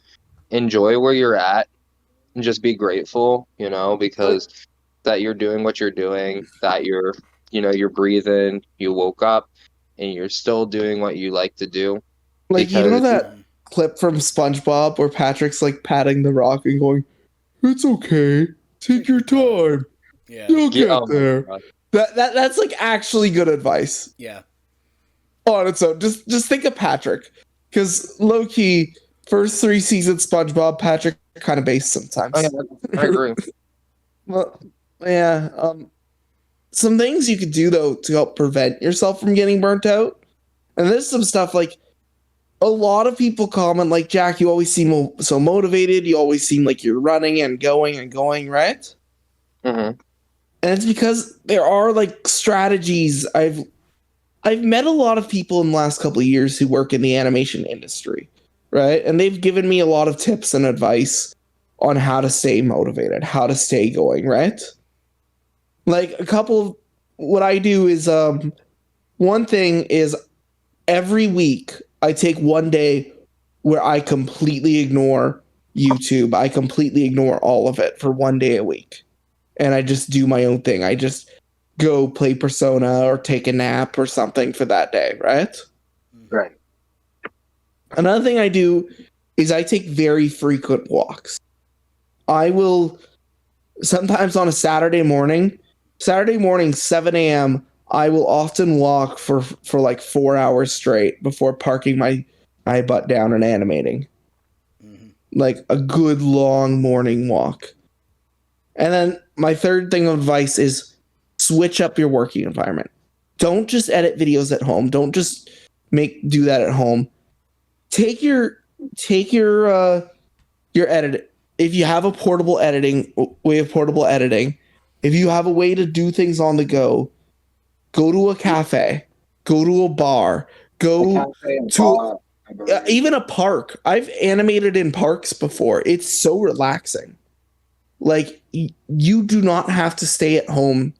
[SPEAKER 3] enjoy where you're at, and just be grateful, because that you're doing what you're doing, that you're breathing, you woke up, and you're still doing what you like to do.
[SPEAKER 1] Like, you know
[SPEAKER 3] Because
[SPEAKER 1] that clip from SpongeBob where Patrick's like patting the rock and going, "It's okay, take your time,
[SPEAKER 2] Yeah.
[SPEAKER 1] you'll
[SPEAKER 3] Yeah,
[SPEAKER 1] get
[SPEAKER 3] oh my
[SPEAKER 1] there."
[SPEAKER 3] God.
[SPEAKER 1] That's like actually good advice
[SPEAKER 2] Yeah.
[SPEAKER 1] on its own. Just think of Patrick, because low key, first 3 seasons SpongeBob, Patrick kind of based sometimes.
[SPEAKER 3] Oh, yeah, I agree.
[SPEAKER 1] Well, yeah. Some things you could do though to help prevent yourself from getting burnt out, and there's some stuff like a lot of people comment like, "Jack, you always seem so motivated. You always seem like you're running and going, right?"
[SPEAKER 3] Mm-hmm.
[SPEAKER 1] And it's because there are like strategies. I've met a lot of people in the last couple of years who work in the animation industry, right? And they've given me a lot of tips and advice on how to stay motivated, how to stay going, right? Like a couple of what I do is one thing is every week I take one day where I completely ignore YouTube. I completely ignore all of it for one day a week. And I just do my own thing. I just go play Persona or take a nap or something for that day, right?
[SPEAKER 3] Right.
[SPEAKER 1] Another thing I do is I take very frequent walks. I will sometimes on a Saturday morning, 7 a.m., I will often walk for like 4 hours straight before parking my butt down and animating. Like a good long morning walk. And then my third thing of advice is switch up your working environment. Don't just edit videos at home. Don't just do that at home. Take your edit. If you have a way of portable editing, if you have a way to do things on the go to a cafe, go to a bar, go to even a park. I've animated in parks before. It's so relaxing. Like, you do not have to stay at home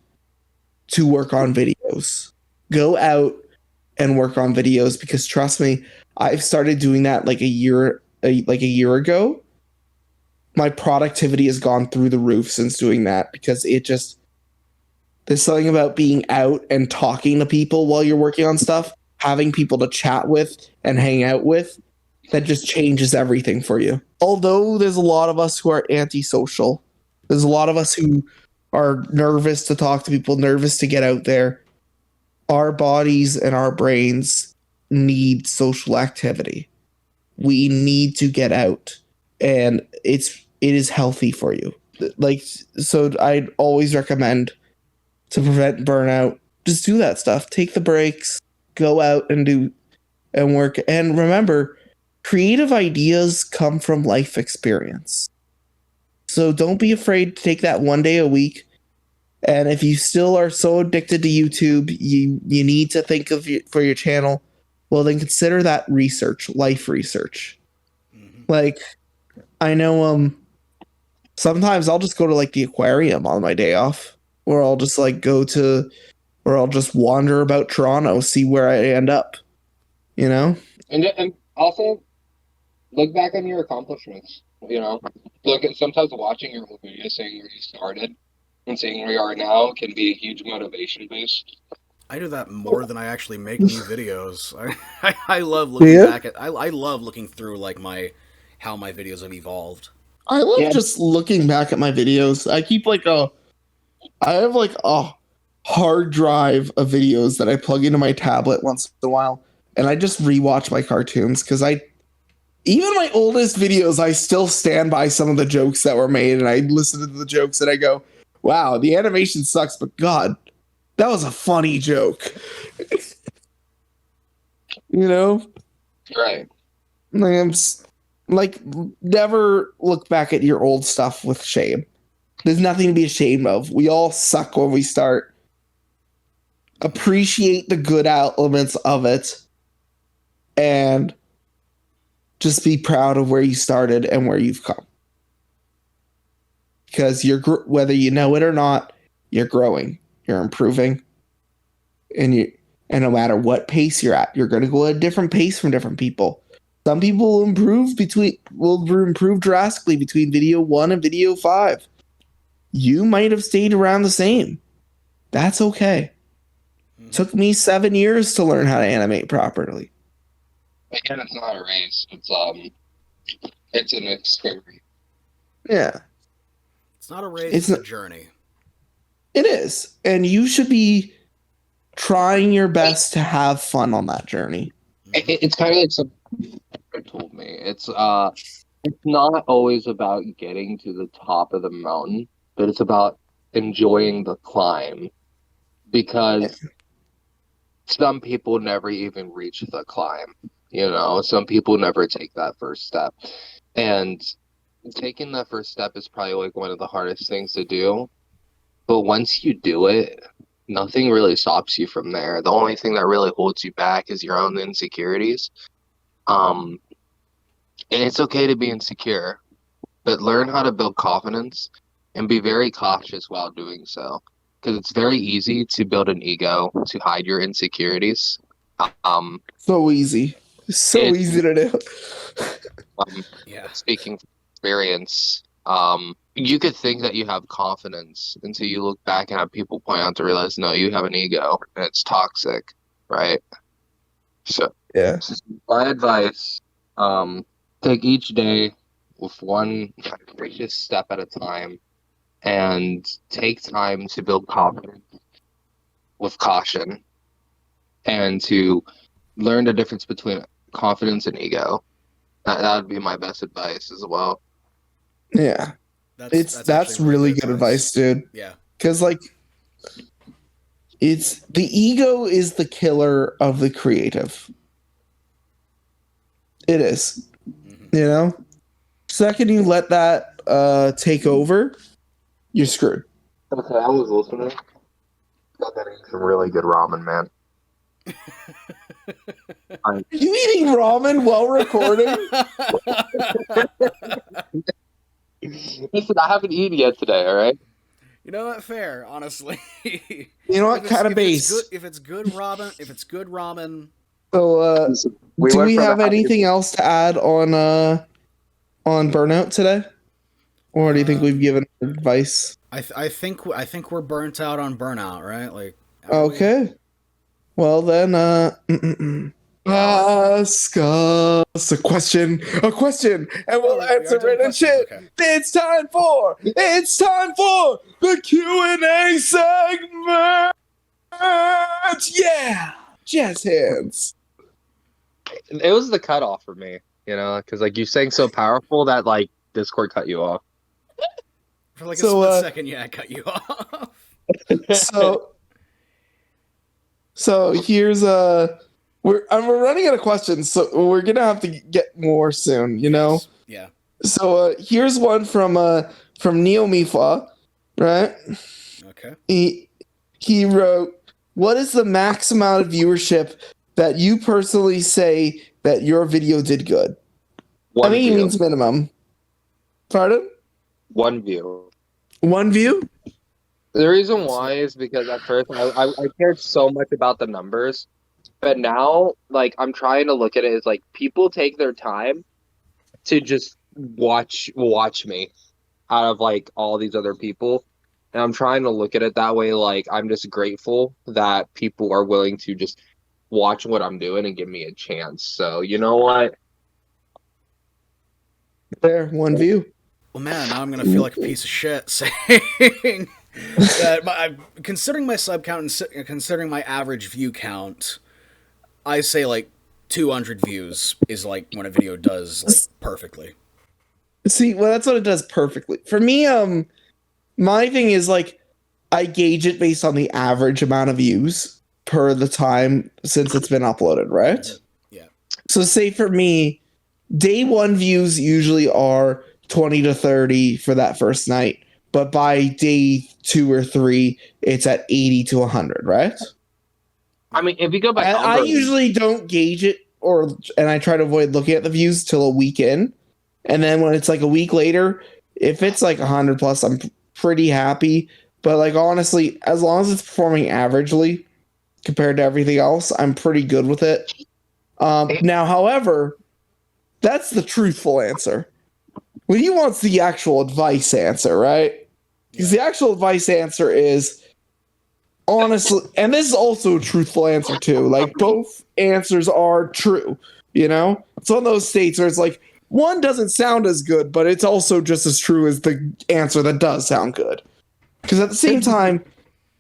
[SPEAKER 1] to work on videos. Go out and work on videos, because trust me, I've started doing that like a year ago. My productivity has gone through the roof since doing that, because there's something about being out and talking to people while you're working on stuff, having people to chat with and hang out with, that just changes everything for you. Although there's a lot of us who are antisocial, there's a lot of us who are nervous to talk to people, nervous to get out there. Our bodies and our brains need social activity. We need to get out, and it is healthy for you. Like, so I'd always recommend, to prevent burnout, just do that stuff. Take the breaks, go out and work. And remember, creative ideas come from life experience. So don't be afraid to take that one day a week. And if you still are so addicted to YouTube, you need to think of for your channel, well, then consider that life research. Like, I know sometimes I'll just go to like the aquarium on my day off, or I'll just or I'll just wander about Toronto, see where I end up,
[SPEAKER 3] And also look back on your accomplishments. Look at sometimes watching your old videos, seeing where you started and seeing where you are now can be a huge motivation boost.
[SPEAKER 2] I do that more than I actually make new videos. I love looking back at. I love looking through like how my videos have evolved.
[SPEAKER 1] I love just looking back at my videos. I have like a hard drive of videos that I plug into my tablet once in a while, and I just rewatch my cartoons, because even my oldest videos, I still stand by some of the jokes that were made, and I listen to the jokes and I go, wow, the animation sucks, but God, that was a funny joke.
[SPEAKER 3] Right.
[SPEAKER 1] Like, Like, never look back at your old stuff with shame. There's nothing to be ashamed of. We all suck when we start. Appreciate the good elements of it and just be proud of where you started and where you've come. Because whether you know it or not, you're growing, you're improving, and no matter what pace you're at, you're going to go at a different pace from different people. Some people will improve drastically between video 1 and video 5. You might have stayed around the same. That's okay. Took me 7 years to learn how to animate properly.
[SPEAKER 3] Again, it's not a race. It's an experience.
[SPEAKER 1] Yeah.
[SPEAKER 2] It's not a race, it's a journey.
[SPEAKER 1] It is. And you should be trying your best to have fun on that journey.
[SPEAKER 3] It's kind of like something told me. It's not always about getting to the top of the mountain, but it's about enjoying the climb. Because some people never even reach the climb. Some people never take that first step. And taking that first step is probably like one of the hardest things to do. But once you do it, nothing really stops you from there. The only thing that really holds you back is your own insecurities. And it's okay to be insecure, but learn how to build confidence and be very cautious while doing so. Because it's very easy to build an ego to hide your insecurities.
[SPEAKER 1] So easy. So easy to do.
[SPEAKER 3] Speaking from experience, you could think that you have confidence until you look back and have people point out to realize, no, you have an ego and it's toxic, right? So,
[SPEAKER 1] yeah.
[SPEAKER 3] My advice, take each day with one precious step at a time and take time to build confidence with caution and to learn the difference between confidence and ego. That would be my best advice as well.
[SPEAKER 1] Yeah. That's really good advice, dude.
[SPEAKER 2] Yeah.
[SPEAKER 1] Because it's the ego is the killer of the creative. It is. Mm-hmm. Second you let that take over, you're screwed.
[SPEAKER 3] Okay, I was listening. Got that eating some really good ramen, man.
[SPEAKER 1] Are you eating ramen while recording?
[SPEAKER 3] Listen, I haven't eaten yet today, alright?
[SPEAKER 2] You know what? Fair, honestly.
[SPEAKER 1] You know what? Kind of base.
[SPEAKER 2] If it's good ramen.
[SPEAKER 1] So, do we have anything else to add on Burnout today? Or do you think we've given advice?
[SPEAKER 2] I think we're burnt out on Burnout, right?
[SPEAKER 1] Okay. Well then, ask us a question, and we'll answer it and shit. Okay. It's time for the Q&A segment. Yeah, jazz hands.
[SPEAKER 3] It was the cutoff for me, because you sang so powerful that Discord cut you off.
[SPEAKER 2] For a split second, yeah, I cut you off.
[SPEAKER 1] So here's we're running out of questions, so we're gonna have to get more soon,
[SPEAKER 2] Yes. Yeah.
[SPEAKER 1] So here's one from Neo Mifa, right?
[SPEAKER 2] Okay.
[SPEAKER 1] He wrote, "What is the max amount of viewership that you personally say that your video did good?"
[SPEAKER 3] One view.
[SPEAKER 1] He means minimum. Pardon?
[SPEAKER 3] 1 view.
[SPEAKER 1] 1 view?
[SPEAKER 3] The reason why is because at first I cared so much about the numbers, but now I'm trying to look at it as people take their time to just watch me out of all these other people, and I'm trying to look at it that way. I'm just grateful that people are willing to just watch what I'm doing and give me a chance. So you know what?
[SPEAKER 1] There, 1 view.
[SPEAKER 2] Well, man, now I'm gonna feel like a piece of shit saying that considering my sub count and considering my average view count, I say 200 views is when a video does perfectly.
[SPEAKER 1] See, well, that's what it does perfectly. For me, my thing is I gauge it based on the average amount of views per the time since it's been uploaded, right?
[SPEAKER 2] Yeah.
[SPEAKER 1] So say for me, day one views usually are 20 to 30 for that first night, but by day 2 or 3, it's at 80 to 100, right?
[SPEAKER 3] I mean, if you go by
[SPEAKER 1] I
[SPEAKER 3] algorithm,
[SPEAKER 1] usually don't gauge it, and I try to avoid looking at the views till a week in, and then when it's like a week later, if it's like 100 plus, I'm pretty happy. But like honestly, as long as it's performing averagely compared to everything else, I'm pretty good with it. Now, however, that's the truthful answer. When he wants the actual advice answer, right? Because the actual advice answer is honestly, and this is also a truthful answer too. Like both answers are true. You know, it's one of those states where it's like one doesn't sound as good, but it's also just as true as the answer that does sound good. Because at the same time,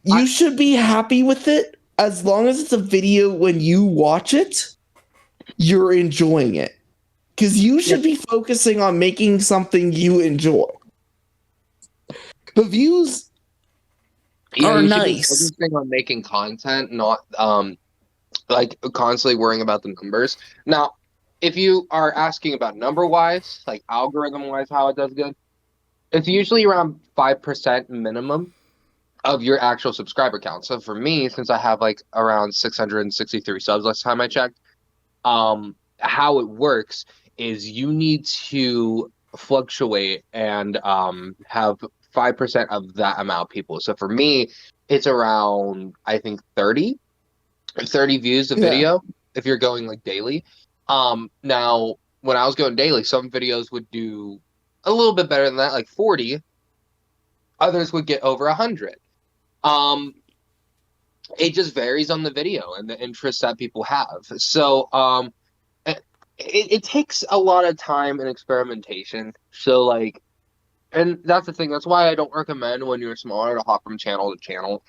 [SPEAKER 1] you should be happy with it as long as it's a video when you watch it, you're enjoying it. Because you should be focusing on making something you enjoy. The views are
[SPEAKER 3] you should
[SPEAKER 1] nice.
[SPEAKER 3] be focusing on making content, not like constantly worrying about the numbers. Now, if you are asking about number wise, like algorithm wise, how it does good, it's usually around 5% minimum of your actual subscriber count. So for me, since I have like around 663 subs last time I checked, how it works is you need to fluctuate and have 5% of that amount of people. So for me, it's around, I think, 30 views a video if you're going like daily. Now, when I was going daily, some videos would do a little bit better than that, like 40. Others would get over 100. It just varies on the video and the interests that people have. So, it takes a lot of time and experimentation. So, like, and that's the thing. That's why I don't recommend when you're smaller to hop from channel to channel,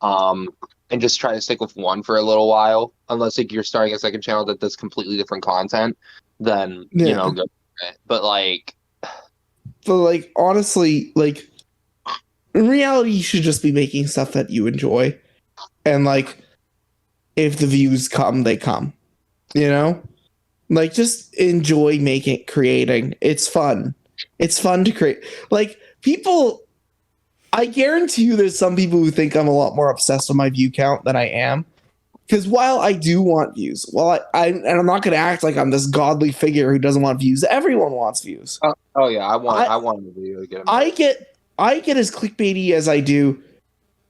[SPEAKER 3] and just try to stick with one for a little while. Unless like you're starting a second channel that does completely different content, then you know, go for it. But like
[SPEAKER 1] honestly, like in reality, you should just be making stuff that you enjoy, and like if the views come, they come. You know, like just enjoy creating. It's fun. It's fun to create. Like people, I guarantee you, there's some people who think I'm a lot more obsessed with my view count than I am. Because while I do want views, and I'm not going to act like I'm this godly figure who doesn't want views. Everyone wants views.
[SPEAKER 3] Oh yeah, I want the video to get them.
[SPEAKER 1] I get as clickbaity as I do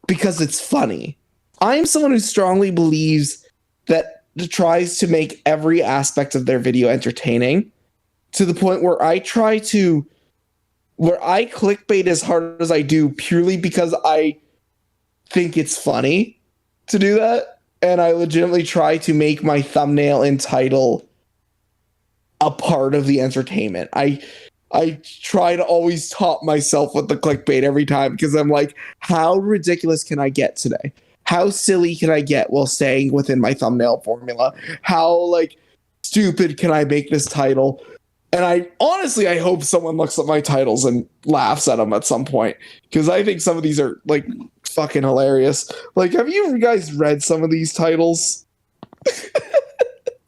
[SPEAKER 1] because it's funny. I'm someone who strongly believes that tries to make every aspect of their video entertaining, to the point where I clickbait as hard as I do purely because I think it's funny to do that. And I legitimately try to make my thumbnail and title a part of the entertainment. I try to always top myself with the clickbait every time because I'm like, how ridiculous can I get today? How silly can I get while staying within my thumbnail formula? How like stupid can I make this title? And I hope someone looks at my titles and laughs at them at some point, because I think some of these are like fucking hilarious. Like, have you guys read some of these titles?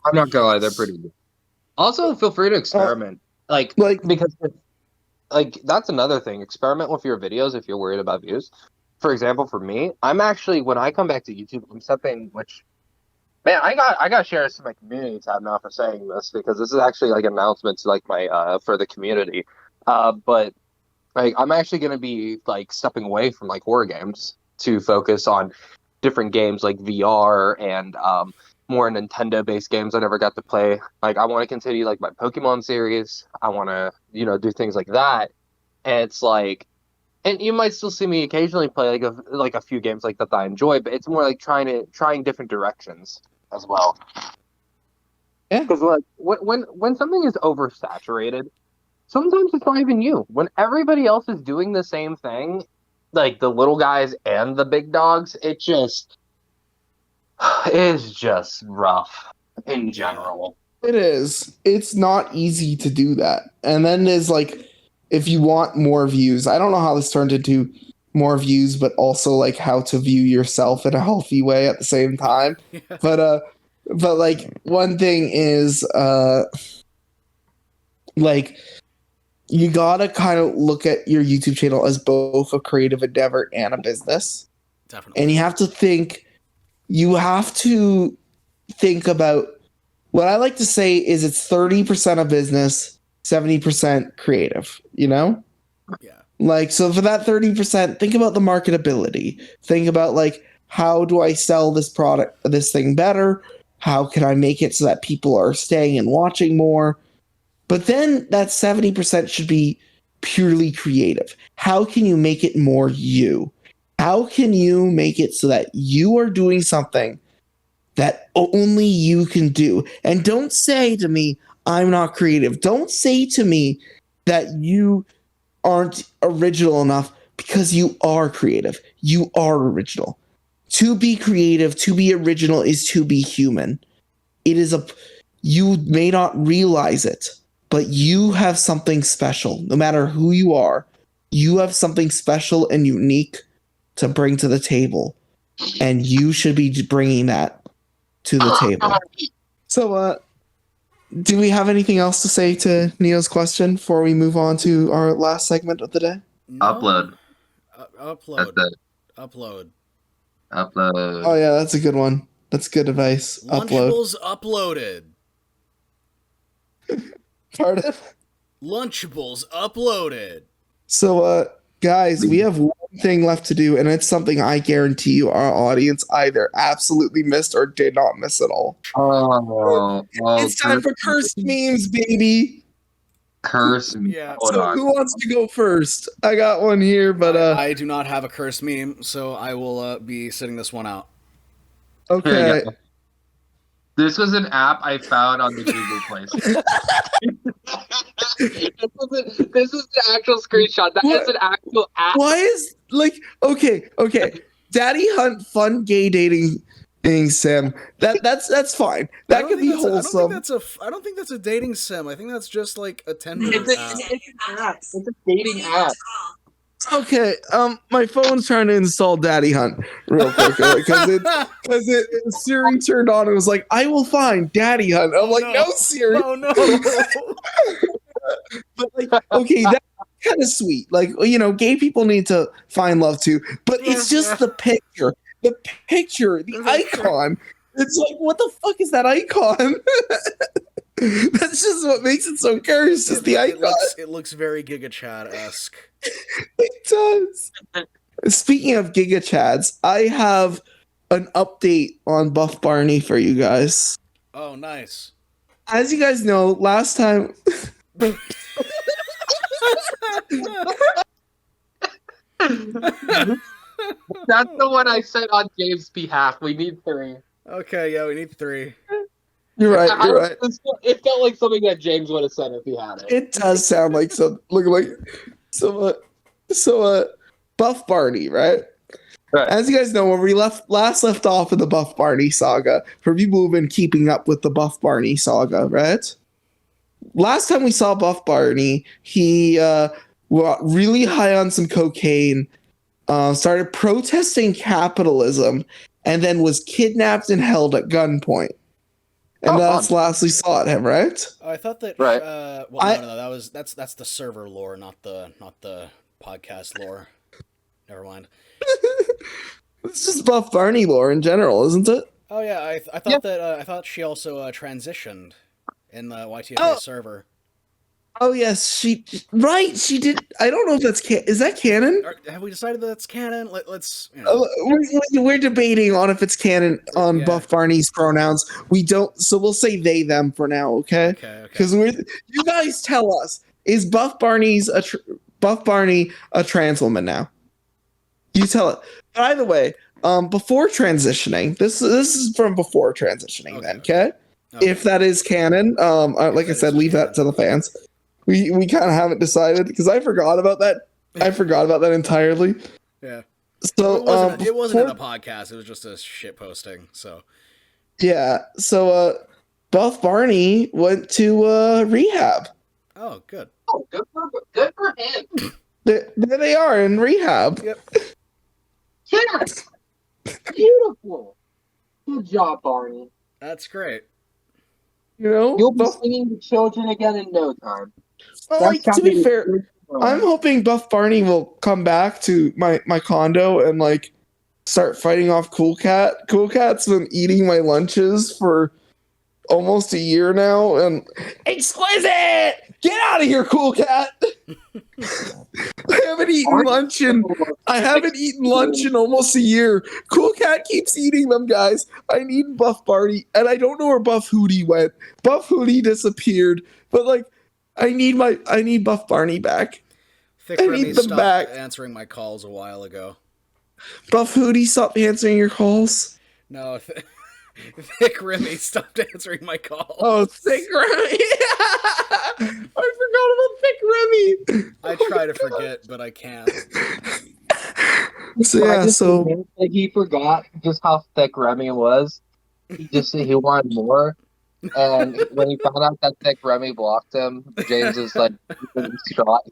[SPEAKER 3] I'm not gonna lie, they're pretty good. Also, feel free to experiment, because like that's another thing. Experiment with your videos if you're worried about views. For example, for me, I'm actually, when I come back to YouTube, I'm stepping, which. Man, I got shares to my community tab now for saying this, because this is actually like an announcement to like my for the community. But like I'm actually gonna be like stepping away from like horror games to focus on different games like VR and more Nintendo based games I never got to play. Like I want to continue like my Pokemon series. I want to do things like that. And it's like, and you might still see me occasionally play like a few games like that I enjoy, but it's more like trying different directions as well.
[SPEAKER 1] Yeah.
[SPEAKER 3] Because like when something is oversaturated, sometimes it's not even you. When everybody else is doing the same thing, like the little guys and the big dogs, it just is just rough in general.
[SPEAKER 1] It is. It's not easy to do that. And then there's like, if you want more views, I don't know how this turned into more views, but also like how to view yourself in a healthy way at the same time.
[SPEAKER 2] Yeah.
[SPEAKER 1] But like one thing is like you gotta kind of look at your YouTube channel as both a creative endeavor and a business.
[SPEAKER 2] Definitely.
[SPEAKER 1] And you have to think about what I like to say is it's 30% of business, 70% creative, you know?
[SPEAKER 2] Yeah.
[SPEAKER 1] Like, so for that 30%, think about the marketability. Think about like, how do I sell this product, this thing better? How can I make it so that people are staying and watching more? But then that 70% should be purely creative. How can you make it more you? How can you make it so that you are doing something that only you can do? And don't say to me, I'm not creative. Don't say to me that you aren't original enough, because you are creative. You are original. To be creative, to be original is to be human. You may not realize it, but you have something special. No matter who you are, you have something special and unique to bring to the table. And you should be bringing that to the table. So, do we have anything else to say to Neo's question before we move on to our last segment of the day?
[SPEAKER 2] No?
[SPEAKER 4] Upload.
[SPEAKER 2] Upload.
[SPEAKER 4] That's it.
[SPEAKER 2] Upload.
[SPEAKER 4] Upload.
[SPEAKER 1] Oh yeah, that's a good one. That's good advice. Upload.
[SPEAKER 2] Lunchables uploaded.
[SPEAKER 1] Pardon?
[SPEAKER 2] Lunchables uploaded.
[SPEAKER 1] So, guys, we have one thing left to do, and it's something I guarantee you our audience either absolutely missed or did not miss at all.
[SPEAKER 4] Oh,
[SPEAKER 1] It's time for cursed memes, baby.
[SPEAKER 4] Curse me.
[SPEAKER 2] Yeah.
[SPEAKER 4] Hold
[SPEAKER 1] So
[SPEAKER 4] on.
[SPEAKER 1] who wants to go first? I got one here, but
[SPEAKER 2] I do not have a cursed meme, so I will be sitting this one out.
[SPEAKER 4] Here
[SPEAKER 1] okay.
[SPEAKER 4] you go. This was an app I found on the Google Play Store.
[SPEAKER 3] This is the actual screenshot. That is an actual app.
[SPEAKER 1] Why is like okay? Daddy Hunt fun gay dating sim. That's fine. That could be wholesome.
[SPEAKER 2] I don't think that's a dating sim. I think that's just like a Tinder
[SPEAKER 3] It's
[SPEAKER 2] app.
[SPEAKER 3] an app. It's a dating app.
[SPEAKER 1] Okay, my phone's trying to install Daddy Hunt real quick because Siri turned on and was like, "I will find Daddy Hunt." I'm like, "No, Siri."
[SPEAKER 2] Oh no.
[SPEAKER 1] But like, okay, that's kind of sweet. Like, you know, gay people need to find love too. But it's just the picture, the icon. It's like, what the fuck is that icon? That's just what makes it so cursed. Is the icon.
[SPEAKER 2] It looks very Giga Chad-esque.
[SPEAKER 1] It does. Speaking of Giga Chads, I have an update on Buff Barney for you guys.
[SPEAKER 2] Oh, nice.
[SPEAKER 1] As you guys know, last time.
[SPEAKER 4] That's the one I said on Gabe's behalf. We need 3.
[SPEAKER 2] Okay, yeah, we need 3.
[SPEAKER 1] You're right. You're right.
[SPEAKER 3] It felt like something that James would have said if he had it.
[SPEAKER 1] It does sound like so. Look like so. Buff Barney, right?
[SPEAKER 4] Right.
[SPEAKER 1] As you guys know, when we left off in the Buff Barney saga, for people who've been keeping up with the Buff Barney saga, right? Last time we saw Buff Barney, he got really high on some cocaine, started protesting capitalism, and then was kidnapped and held at gunpoint. And that's the last we saw at him, right?
[SPEAKER 2] Oh, I thought that.
[SPEAKER 4] Right.
[SPEAKER 2] No. That's the server lore, not the podcast lore. Never mind.
[SPEAKER 1] It's just Buff Barney lore in general, isn't it?
[SPEAKER 2] Oh yeah, I thought that I thought she also transitioned in the YTFA server.
[SPEAKER 1] Oh yes, she did. I don't know if that's is that canon?
[SPEAKER 2] Have we decided that that's canon? Let's. You know.
[SPEAKER 1] We're debating on if it's canon on
[SPEAKER 2] Yeah.
[SPEAKER 1] Buff Barney's pronouns. We don't, so we'll say they them for now, okay?
[SPEAKER 2] Okay.
[SPEAKER 1] Because you guys tell us, is Buff Barney a trans woman now? You tell it. By the way, before transitioning, this is from before transitioning.
[SPEAKER 2] Okay.
[SPEAKER 1] Then, okay? If that is canon, like I said, leave that to the fans. We kind of haven't decided because I forgot about that. I forgot about that entirely.
[SPEAKER 2] Yeah.
[SPEAKER 1] So
[SPEAKER 2] it wasn't in the podcast. It was just a shit posting. So
[SPEAKER 1] yeah. So Buff Barney went to rehab.
[SPEAKER 2] Oh, good.
[SPEAKER 3] Oh, good for him.
[SPEAKER 1] There they are in rehab.
[SPEAKER 2] Yep.
[SPEAKER 3] Yes. Beautiful. Good job, Barney.
[SPEAKER 2] That's great.
[SPEAKER 1] You know,
[SPEAKER 3] You'll be singing to children again in no time.
[SPEAKER 1] Well, like, to be fair, I'm hoping Buff Barney will come back to my condo and like start fighting off Cool Cat. Cool Cat's been eating my lunches for almost a year now, and exquisite! Get out of here, Cool Cat! I haven't eaten lunch in almost a year. Cool Cat keeps eating them, guys. I need Buff Barney, and I don't know where Buff Hootie went. Buff Hootie disappeared, but like, I need Buff Barney back.
[SPEAKER 2] Thick Remy stopped answering my calls a while ago.
[SPEAKER 1] Buff Hootie, stop answering your calls.
[SPEAKER 2] No, Thick Remy stopped answering my calls.
[SPEAKER 1] Oh, Thick Remy! I forgot about Thick Remy.
[SPEAKER 2] I try to forget, but I can't.
[SPEAKER 1] So yeah, so
[SPEAKER 3] he forgot just how thick Remy was. He wanted more. And when he found out that Thick Remy blocked him, James was like, distraught.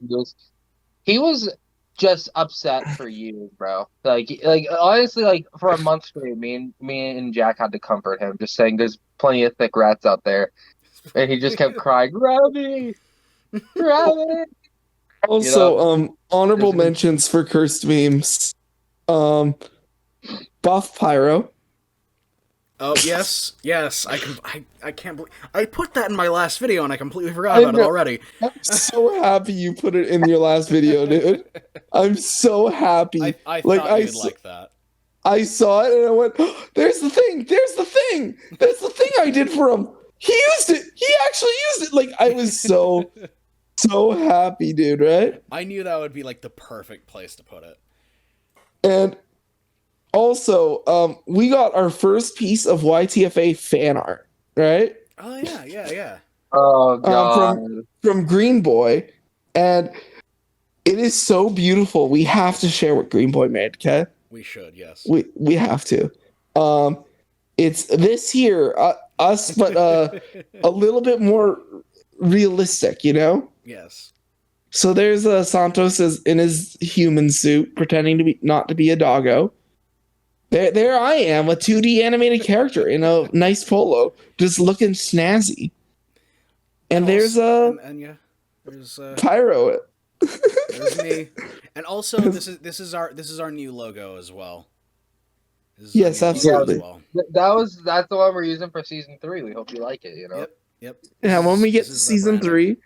[SPEAKER 3] He was just upset for you, bro. Like honestly, like for a month straight, me and Jack had to comfort him, just saying there's plenty of thick rats out there, and he just kept crying, Remy.
[SPEAKER 1] Also, honorable mentions for cursed memes. Buff Pyro.
[SPEAKER 2] Oh yes, I can't believe I put that in my last video and I completely forgot about it already.
[SPEAKER 1] I'm so happy you put it in your last video, dude. I'm so happy.
[SPEAKER 2] I thought you'd like that.
[SPEAKER 1] I saw it and I went, oh, "There's the thing! There's the thing! There's the thing I did for him. He used it. He actually used it." Like I was so happy, dude. Right?
[SPEAKER 2] I knew that would be like the perfect place to put it.
[SPEAKER 1] And also, we got our first piece of YTFA fan art, right?
[SPEAKER 2] Oh yeah.
[SPEAKER 3] Oh god.
[SPEAKER 1] From Green Boy, and it is so beautiful. We have to share what Green Boy made, okay?
[SPEAKER 2] We should, yes.
[SPEAKER 1] We have to. It's this here, us, but a little bit more realistic, you know?
[SPEAKER 2] Yes.
[SPEAKER 1] So there's Santos in his human suit, pretending to be not to be a doggo. There I am, a 2D animated character in a nice polo, just looking snazzy. And there's Pyro.
[SPEAKER 2] There's me. And also, this is our new logo as well.
[SPEAKER 1] Yes, absolutely.
[SPEAKER 3] That's the one we're using for season 3. We hope you like it. You know.
[SPEAKER 2] Yep.
[SPEAKER 1] Yeah, when we get to season 3,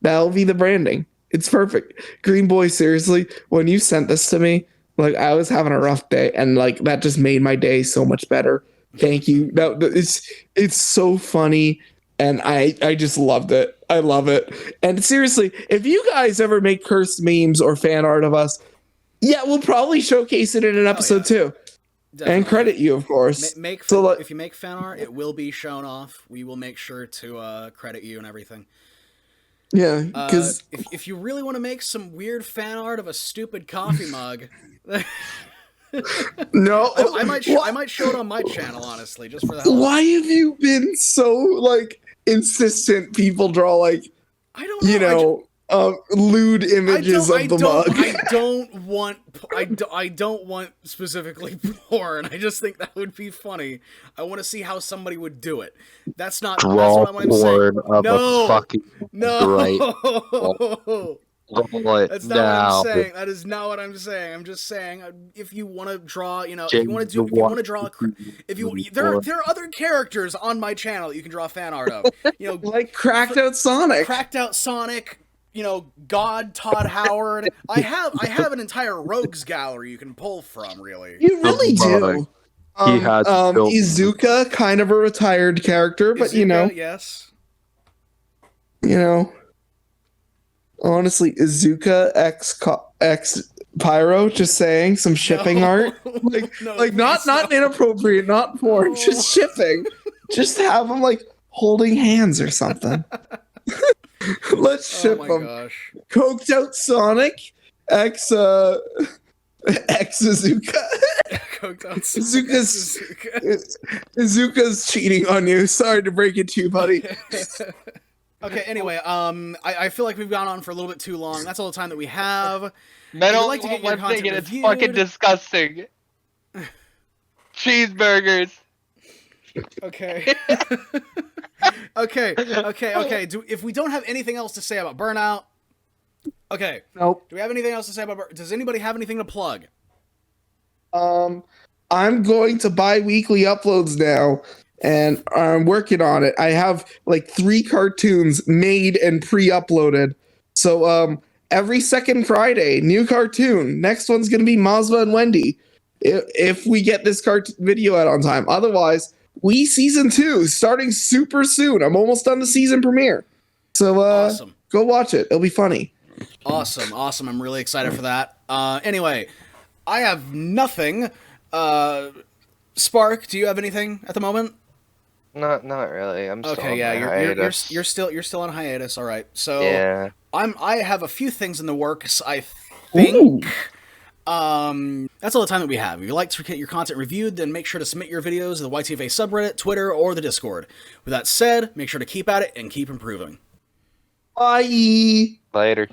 [SPEAKER 1] that'll be the branding. It's perfect. Green Boy, seriously, when you sent this to me, like I was having a rough day, and like that just made my day so much better. Thank you. No, it's so funny, and I just loved it. I love it. And seriously, if you guys ever make cursed memes or fan art of us, yeah, we'll probably showcase it in an episode too. Definitely. And credit you, of course.
[SPEAKER 2] If you make fan art, it will be shown off. We will make sure to credit you and everything.
[SPEAKER 1] Yeah, because
[SPEAKER 2] if you really want to make some weird fan art of a stupid coffee mug,
[SPEAKER 1] no,
[SPEAKER 2] I might show it on my channel, honestly, just for the hell of it.
[SPEAKER 1] Why have you been so like insistent? People draw like
[SPEAKER 2] I don't know,
[SPEAKER 1] lewd images of the mug.
[SPEAKER 2] I don't want specifically porn. I just think that would be funny. I want to see how somebody would do it. That's not
[SPEAKER 3] draw
[SPEAKER 2] that's what I'm saying.
[SPEAKER 3] Of a fucking
[SPEAKER 2] That's not what I'm saying. That is not what I'm saying. I'm just saying if you want to draw, if you want to draw, there are other characters on my channel that you can draw fan art of.
[SPEAKER 1] Like Cracked Out
[SPEAKER 2] Sonic. God Todd Howard. I have an entire rogues gallery you can pull from. Really,
[SPEAKER 1] you really do.
[SPEAKER 3] He has
[SPEAKER 1] Izuka, kind of a retired character, but
[SPEAKER 2] Izuka, yes.
[SPEAKER 1] Honestly, Izuka X Pyro, just saying, some shipping art. Not inappropriate, not porn, just shipping. Just have them like holding hands or something. Let's ship them.
[SPEAKER 2] Gosh.
[SPEAKER 1] Coked Out Sonic X Izuka.
[SPEAKER 2] Coked Out
[SPEAKER 1] Izuka's cheating on you. Sorry to break it to you, buddy.
[SPEAKER 2] Okay, anyway, I feel like we've gone on for a little bit too long. That's all the time that we have.
[SPEAKER 5] Metal, like to get one thing, and it's fucking disgusting. Cheeseburgers.
[SPEAKER 2] Okay. Okay. If we don't have anything else to say about Burnout, okay.
[SPEAKER 1] Nope.
[SPEAKER 2] Do we have anything else to say about? Does anybody have anything to plug?
[SPEAKER 1] I'm going to bi-weekly uploads now, and I'm working on it. I have like 3 cartoons made and pre-uploaded. So every second Friday, new cartoon. Next one's gonna be Mazma and Wendy. If we get this video out on time. Otherwise, season 2 starting super soon. I'm almost done the season premiere. So
[SPEAKER 2] Awesome.
[SPEAKER 1] Go watch it. It'll be funny.
[SPEAKER 2] Awesome. I'm really excited for that. Anyway, I have nothing. Spark, do you have anything at the moment?
[SPEAKER 5] Not really. I'm still
[SPEAKER 2] okay.
[SPEAKER 5] on
[SPEAKER 2] Yeah,
[SPEAKER 5] my hiatus.
[SPEAKER 2] you're still on hiatus. All right. So
[SPEAKER 5] Yeah.
[SPEAKER 2] I have a few things in the works. I think.
[SPEAKER 1] Ooh.
[SPEAKER 2] That's all the time that we have. If you'd like to get your content reviewed, then make sure to submit your videos to the YTFA subreddit, Twitter, or the Discord. With that said, make sure to keep at it and keep improving.
[SPEAKER 1] Bye.
[SPEAKER 5] Later.